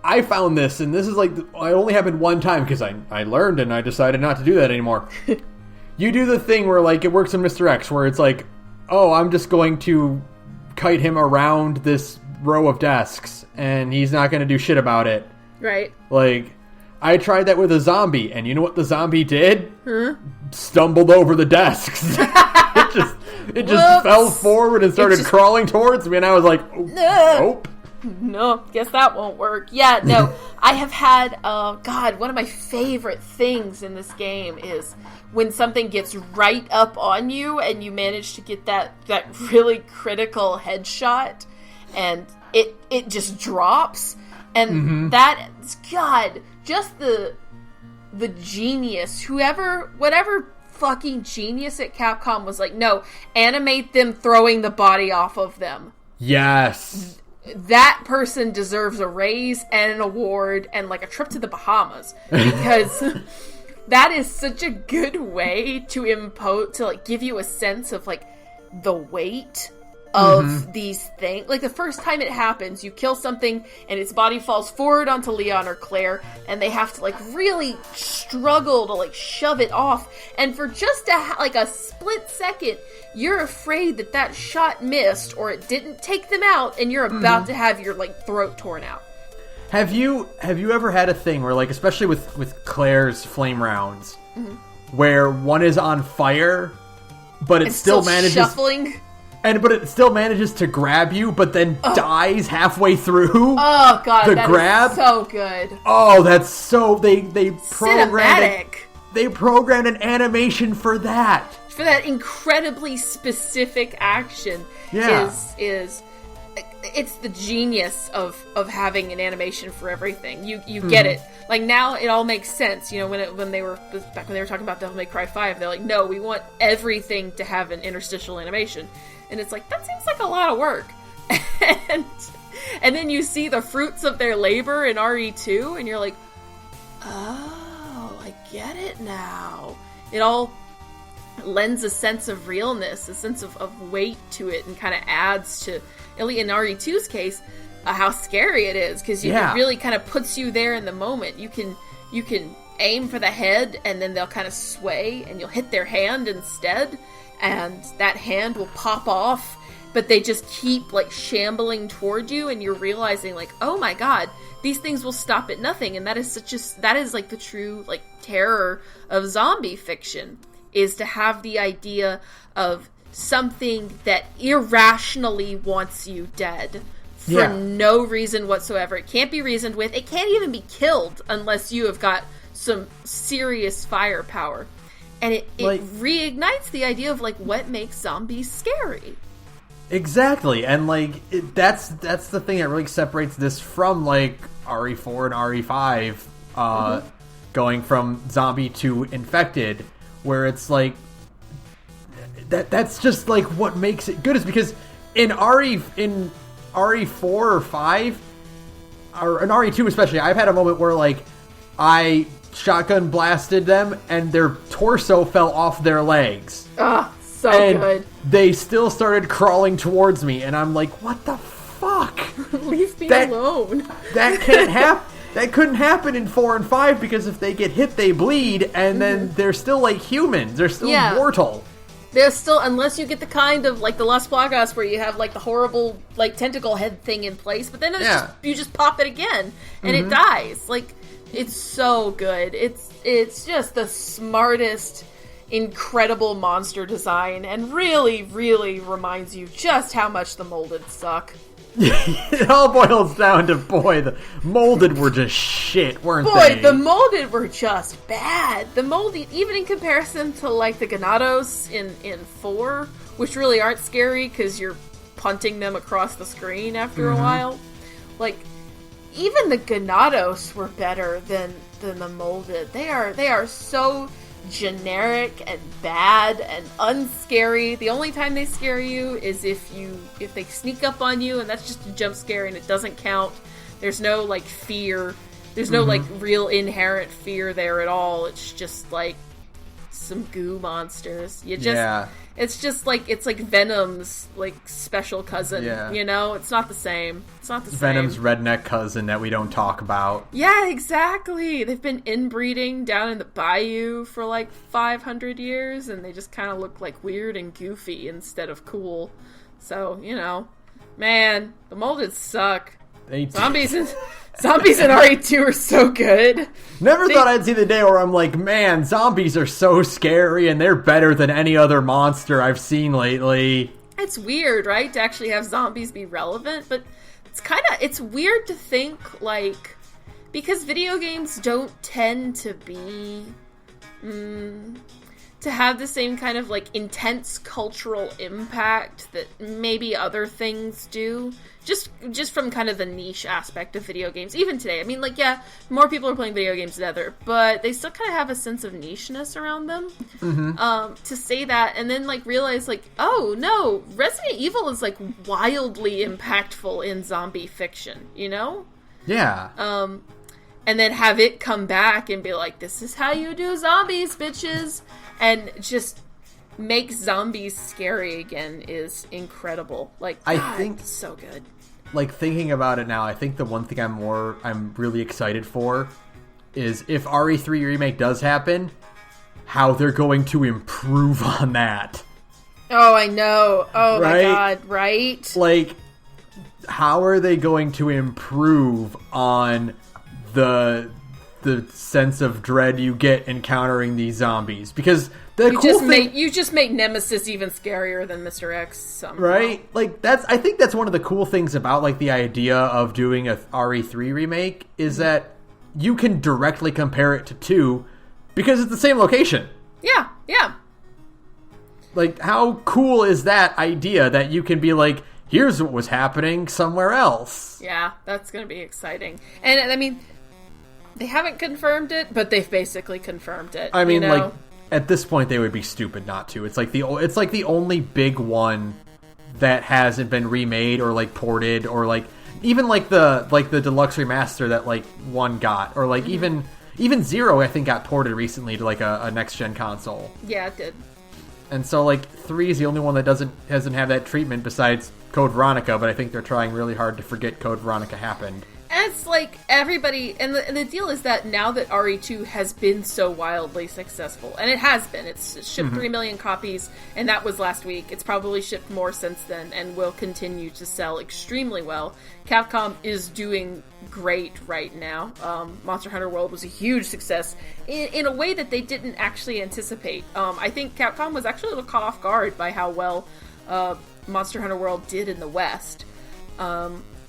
I found this, and this is like, it only happened one time because I learned and I decided not to do that anymore. You do the thing where, like, it works in Mr. X, where it's like, oh, I'm just going to kite him around this row of desks, and he's not going to do shit about it. Right. Like, I tried that with a zombie, and you know what the zombie did? Stumbled over the desks. it just fell forward and started crawling towards me, and I was like, nope. No, guess that won't work. Yeah, no, I have had, one of my favorite things in this game is when something gets right up on you and you manage to get that really critical headshot and it just drops. And just the genius, whatever fucking genius at Capcom was like, no, animate them throwing the body off of them. Yes. That person deserves a raise and an award and, like, a trip to the Bahamas, because that is such a good way to like, give you a sense of, like, the weight of these things. Like, the first time it happens, you kill something and its body falls forward onto Leon or Claire, and they have to, like, really struggle to, like, shove it off. And for just a split second, you're afraid that shot missed or it didn't take them out, and you're about to have your, like, throat torn out. Have you ever had a thing where, like, especially with Claire's flame rounds, where one is on fire, but it still manages shuffling? But it still manages to grab you, but then dies halfway through. Oh god, that grab is so good. Oh, that's so they cinematic. They programmed an animation for that. For that incredibly specific action. Yeah. It's the genius of having an animation for everything. You get it. Like, now it all makes sense. You know, when they were talking about Devil May Cry 5, they're like, no, we want everything to have an interstitial animation. And it's like, that seems like a lot of work. and then you see the fruits of their labor in RE2, and you're like, oh, I get it now. It all lends a sense of realness, a sense of weight to it, and kind of adds to, at least in RE2's case, how scary it is, because it really kind of puts you there in the moment. You can aim for the head, and then they'll kind of sway, and you'll hit their hand instead, and that hand will pop off, but they just keep, like, shambling toward you, and you're realizing, like, oh my god, these things will stop at nothing. And that is like the true, like, terror of zombie fiction, is to have the idea of something that irrationally wants you dead for no reason whatsoever. It can't be reasoned with. It can't even be killed unless you have got some serious firepower. And it reignites the idea of, like, what makes zombies scary. Exactly. And, like, that's the thing that really separates this from, like, RE4 and RE5, going from zombie to infected, where it's like, that's just, like, what makes it good, is because in RE4 or 5, or in RE2 especially, I've had a moment where, like, I shotgun blasted them and their torso fell off their legs. So So good. They still started crawling towards me, and I'm like, what the fuck? Leave me alone. That can't happen. That couldn't happen in 4 and 5, because if they get hit, they bleed, and then they're still like humans. They're still mortal. They're still, unless you get the kind of, like, the Las Plagas where you have, like, the horrible, like, tentacle head thing in place, but then you just pop it again, and it dies. Like, it's so good. It's just the smartest, incredible monster design, and really, really reminds you just how much the molded suck. It all boils down to, the molded were just shit, weren't they? Boy, the molded were just bad. The molded, even in comparison to, like, the Ganados in 4, which really aren't scary because you're punting them across the screen after a while. Like, even the Ganados were better than the molded. They are so generic and bad and unscary. The only time they scare you is if they sneak up on you, and that's just a jump scare and it doesn't count. There's no, like, fear. There's no like real inherent fear there at all. It's just like some goo monsters. It's just like, it's like Venom's like special cousin. You know, it's not the same. It's not the same. Venom's redneck cousin that we don't talk about. Yeah, exactly. They've been inbreeding down in the bayou for like 500 years, and they just kind of look like weird and goofy instead of cool. So, you know, man, the molded suck. Zombies in RE2 are so good. Never thought I'd see the day where I'm like, man, zombies are so scary and they're better than any other monster I've seen lately. It's weird, right, to actually have zombies be relevant, but it's weird to think, like, because video games don't tend to be, to have the same kind of, like, intense cultural impact that maybe other things do. Just from kind of the niche aspect of video games. Even today. I mean, like, yeah, more people are playing video games than ever, but they still kind of have a sense of nicheness around them. To say that, and then, like, realize, like, oh, no, Resident Evil is, like, wildly impactful in zombie fiction, you know? Yeah. And then have it come back and be like, this is how you do zombies, bitches! And just make zombies scary again is incredible. Like, God, I think it's so good. Like, thinking about it now, I think the one thing I'm really excited for is if RE3 Remake does happen, how they're going to improve on that. Oh, I know. Oh, right? My God, right? Like, how are they going to improve on the sense of dread you get encountering these zombies? Because you just make Nemesis even scarier than Mr. X somehow. Right? Like, I think that's one of the cool things about, like, the idea of doing a RE3 remake is that you can directly compare it to 2 because it's the same location. Yeah. Like, how cool is that idea that you can be like, here's what was happening somewhere else? Yeah, that's going to be exciting. And, I mean, they haven't confirmed it, but they've basically confirmed it. I mean, like, at this point, they would be stupid not to. It's like the only big one that hasn't been remade or, like, ported, or, like, even like the deluxe remaster that, like, 1 got, or, like, even 0 I think got ported recently to, like, a next gen console. Yeah, it did. And so, like, 3 is the only one that hasn't had that treatment besides Code Veronica, but I think they're trying really hard to forget Code Veronica happened. And it's like everybody, and the deal is that now that RE2 has been so wildly successful, and it has been, it's shipped 3 million copies, and that was last week. It's probably shipped more since then, and will continue to sell extremely well. Capcom is doing great right now. Monster Hunter World was a huge success in a way that they didn't actually anticipate. I think Capcom was actually a little caught off guard by how well Monster Hunter World did in the West.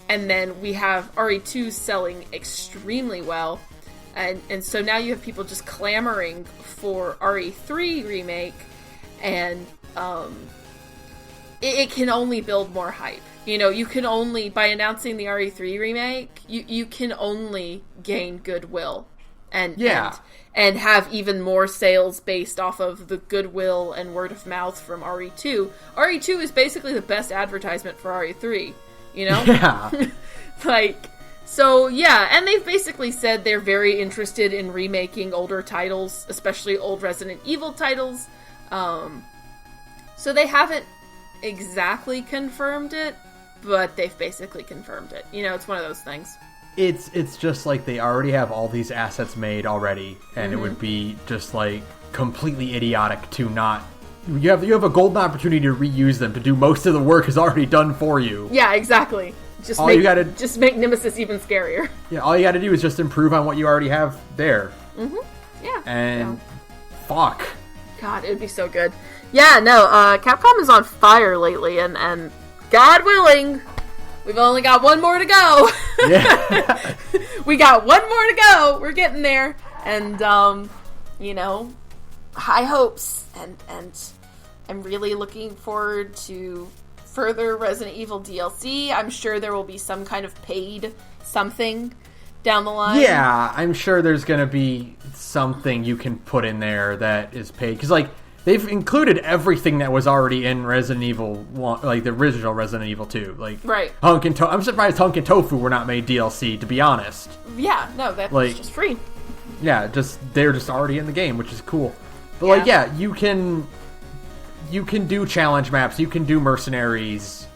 And then we have RE2 selling extremely well. And so now you have people just clamoring for RE3 Remake. And it can only build more hype. You know, you can only, by announcing the RE3 Remake, you can only gain goodwill. And have even more sales based off of the goodwill and word of mouth from RE2. RE2 is basically the best advertisement for RE3. You know? Yeah. Like, so, yeah, and they've basically said they're very interested in remaking older titles, especially old Resident Evil titles. So they haven't exactly confirmed it, but they've basically confirmed it. You know, it's one of those things. It's just like they already have all these assets made already, and it would be just like completely idiotic to not. You have a golden opportunity to reuse them, to do most of the work is already done for you. Yeah, exactly. Just make Nemesis even scarier. Yeah, all you gotta do is just improve on what you already have there. Yeah. And fuck. God, it would be so good. Yeah, no, Capcom is on fire lately, and God willing, we've only got one more to go. Yeah. We got one more to go. We're getting there. And, you know, high hopes. And I'm really looking forward to further Resident Evil DLC. I'm sure there will be some kind of paid something down the line. Yeah, I'm sure there's going to be something you can put in there that is paid. Because, like, they've included everything that was already in Resident Evil 1, like the original Resident Evil 2. Like, right. I'm surprised Hunk and Tofu were not made DLC, to be honest. Yeah, no, that's like, just free. Yeah, they're just already in the game, which is cool. But, you can do challenge maps, you can do mercenaries.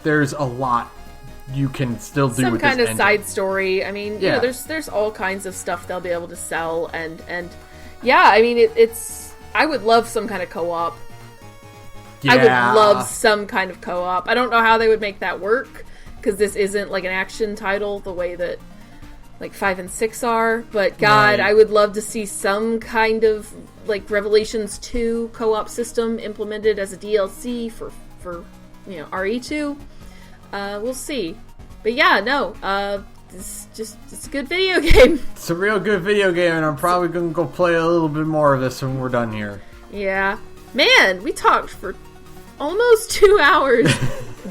There's a lot you can still do some with kind this of engine. side story. I mean, you know, there's all kinds of stuff they'll be able to sell, and yeah, I mean, it's. I would love some kind of co-op. Yeah. I would love some kind of co-op. I don't know how they would make that work, because this isn't like an action title the way that like 5 and 6 are, but God, Right. I would love to see some kind of like Revelations 2 co-op system implemented as a DLC for you know, RE2. We'll see. But yeah, no, it's a good video game. It's a real good video game, and I'm probably going to go play a little bit more of this when we're done here. Yeah. Man, we talked for almost 2 hours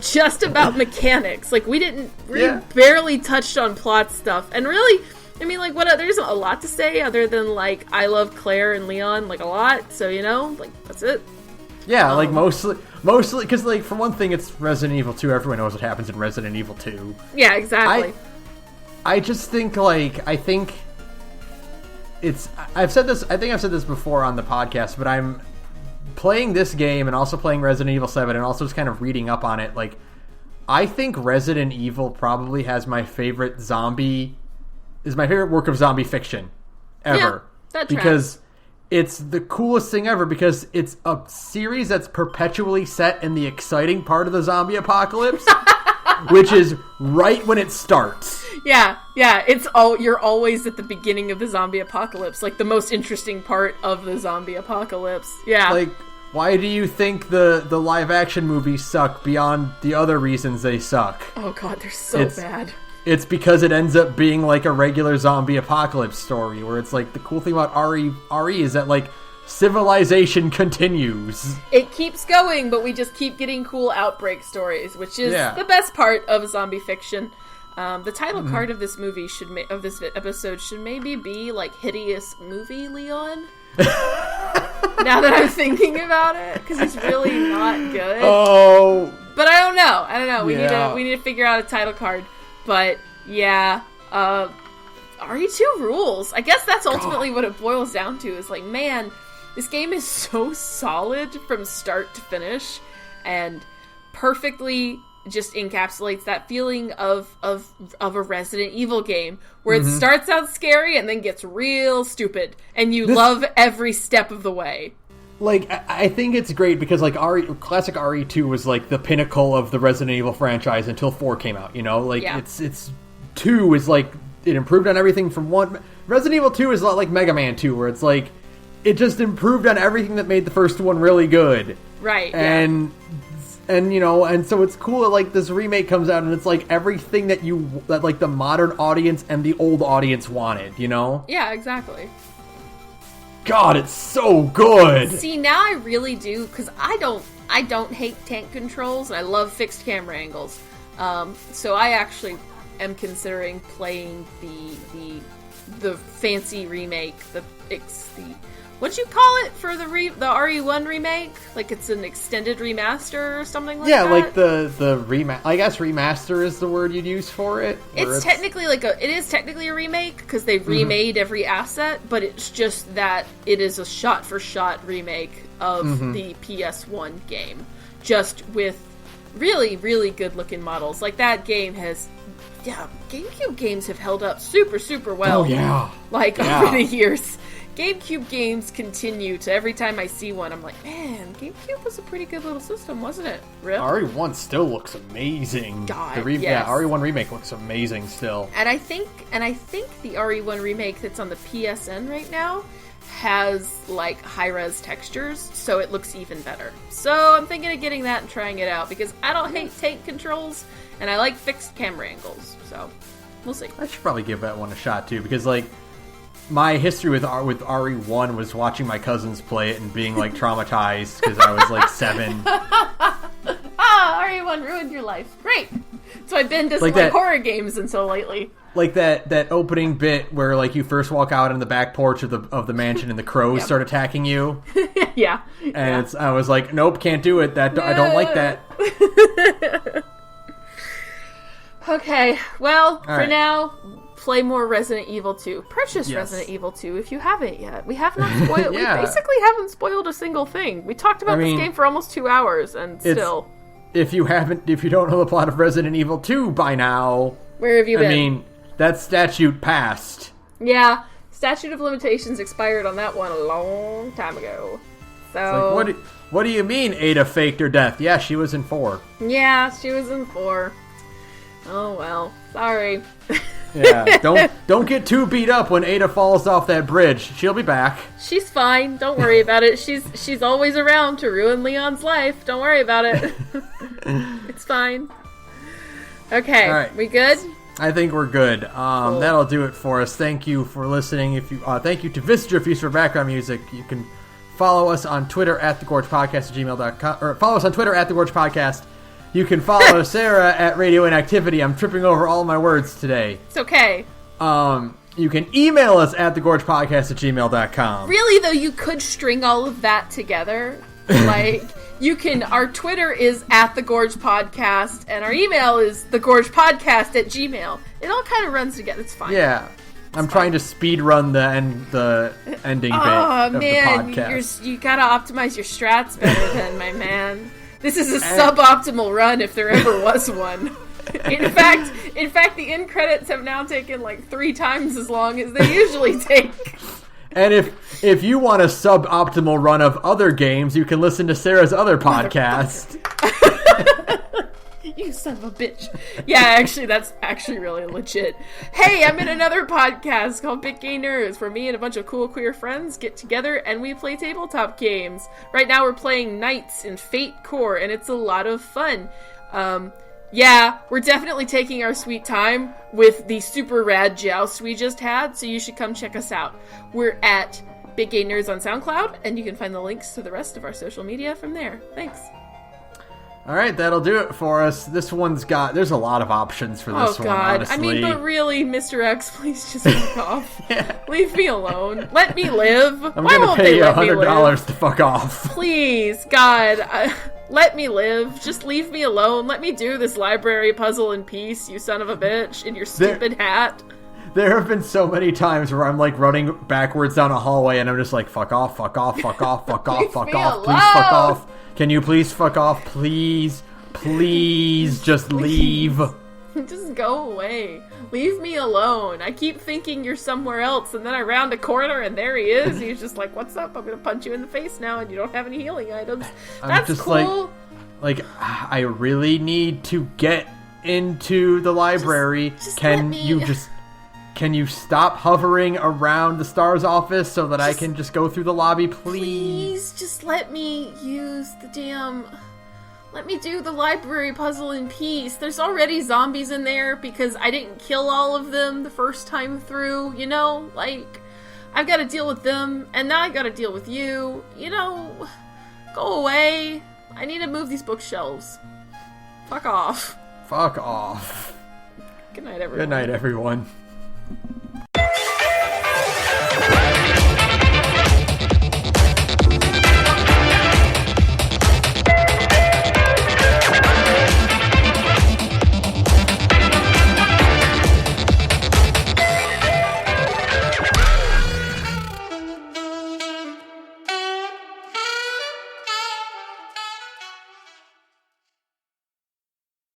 just about mechanics. Like, we barely touched on plot stuff. And really, I mean, like, there isn't a lot to say other than, like, I love Claire and Leon, like, a lot. So, you know, like, that's it. Yeah, like, mostly, because, like, for one thing, it's Resident Evil 2. Everyone knows what happens in Resident Evil 2. Yeah, exactly. I just think, like, I've said this before on the podcast, but I'm playing this game and also playing Resident Evil 7 and also just kind of reading up on it. Like, I think Resident Evil probably has my favorite work of zombie fiction ever. Yeah, that tracks. Because it's the coolest thing ever, because it's a series that's perpetually set in the exciting part of the zombie apocalypse, which is right when it starts. Yeah, you're always at the beginning of the zombie apocalypse, like the most interesting part of the zombie apocalypse. Yeah. Like, why do you think the live action movies suck beyond the other reasons they suck? Oh god, they're so bad. It's because it ends up being like a regular zombie apocalypse story, where it's like the cool thing about RE is that, like, civilization continues. It keeps going, but we just keep getting cool outbreak stories, which is the best part of zombie fiction. The title card of this movie of this episode should maybe be like "Hideous Movie Leon." Now that I'm thinking about it, because he's really not good. Oh, but I don't know. We need to figure out a title card. But yeah, RE2 rules. I guess that's ultimately what it boils down to. Is like, man, this game is so solid from start to finish, and perfectly just encapsulates that feeling of a Resident Evil game where it starts out scary and then gets real stupid, and you love every step of the way. Like, I think it's great because, like, classic RE2 was, like, the pinnacle of the Resident Evil franchise until 4 came out, you know? Like, it's 2 is, like, it improved on everything from 1. Resident Evil 2 is a lot like Mega Man 2, where it's, like, it just improved on everything that made the first one really good. Right, and you know, and so it's cool that, like, this remake comes out and it's, like, everything that like, the modern audience and the old audience wanted, you know? Yeah, exactly. God, it's so good. See, now I really do, because I don't hate tank controls, and I love fixed camera angles. So I actually am considering playing the the fancy remake, the what'd you call it for the RE1 remake? Like it's an extended remaster or something like that? Yeah, like the I guess remaster is the word you'd use for it. It's technically it is technically a remake because they've remade every asset, but it's just that it is a shot-for-shot remake of the PS1 game. Just with really, really good-looking models. Like that game has... Yeah, GameCube games have held up super, super well. Oh, yeah. Over the years. GameCube games continue to every time I see one, I'm like, man, GameCube was a pretty good little system, wasn't it? Really? RE1 still looks amazing. God, yes. Yeah, RE1 Remake looks amazing still. And I think the RE1 Remake that's on the PSN right now has, like, high-res textures, so it looks even better. So I'm thinking of getting that and trying it out, because I don't hate tank controls, and I like fixed camera angles, so we'll see. I should probably give that one a shot, too, because, like, my history with RE1 was watching my cousins play it and being, like, traumatized because I was, like, 7. RE1 ruined your life. Great! So I've been to horror games until lately. Like that opening bit where, like, you first walk out on the back porch of the mansion and the crows start attacking you. Yeah. And I was like, nope, can't do it. I don't like that. Okay, well, for now... Play more Resident Evil 2. Purchase Resident Evil 2 if you haven't yet. We have not spoiled... We basically haven't spoiled a single thing. We talked about this game for almost 2 hours, and still... If you don't know the plot of Resident Evil 2 by now... Where have you been? I mean, that statute passed. Yeah, statute of limitations expired on that one a long time ago. So... Like, what do you mean Ada faked her death? Yeah, she was in 4. Yeah, she was in 4. Oh, well. Sorry. Yeah, don't get too beat up when Ada falls off that bridge. She'll be back. She's fine. Don't worry about it. She's always around to ruin Leon's life. Don't worry about it. It's fine. Okay, all right. We good? I think we're good. Cool. That'll do it for us. Thank you for listening. Thank you to Vistrafuse for background music. You can follow us on Twitter at thegorgepodcast@gmail.com, or follow us on Twitter at thegorgepodcast. You can follow Sarah at radioinactivity. I'm tripping over all my words today. It's okay. You can email us at thegorgepodcast@gmail.com. Really, though, you could string all of that together. Like, you can... Our Twitter is at thegorgepodcast, and our email is thegorgepodcast@gmail. It all kind of runs together. It's fine. Yeah. I'm trying to speed run the ending bit of the podcast. You gotta optimize your strats better than my man. This is a suboptimal run if there ever was one. In fact, the end credits have now taken like 3 times as long as they usually take. And if you want a suboptimal run of other games, you can listen to Sarah's other podcast. You son of a bitch. Yeah, actually, that's actually really legit. Hey, I'm in another podcast called Big Gay Nerds, where me and a bunch of cool queer friends get together and we play tabletop games. Right now we're playing Knights in Fate Core, and it's a lot of fun. Yeah, we're definitely taking our sweet time with the super rad joust we just had, so you should come check us out. We're at Big Gay Nerds on SoundCloud, and you can find the links to the rest of our social media from there. Thanks. Alright, that'll do it for us. This one's there's a lot of options for this one, honestly. I mean, but really, Mr. X, please just fuck off. Yeah. Leave me alone. Let me live. I'm gonna pay you $100 to fuck off. Please, God, let me live. Just leave me alone. Let me do this library puzzle in peace, you son of a bitch, in your stupid hat. There have been so many times where I'm like running backwards down a hallway and I'm just like, fuck off, fuck off, fuck off, fuck off, fuck off, please fuck off. Can you please fuck off? Please, just leave. Just go away. Leave me alone. I keep thinking you're somewhere else, and then I round a corner, and there he is. He's just like, what's up? I'm going to punch you in the face now, and you don't have any healing items. That's just cool. Like, I really need to get into the library. Can you stop hovering around the STARS office so that I can just go through the lobby, please? Please, just let me use the damn... Let me do the library puzzle in peace. There's already zombies in there because I didn't kill all of them the first time through, you know? Like, I've got to deal with them, and now I've got to deal with you. You know, go away. I need to move these bookshelves. Fuck off. Fuck off. Good night, everyone. Good night, everyone.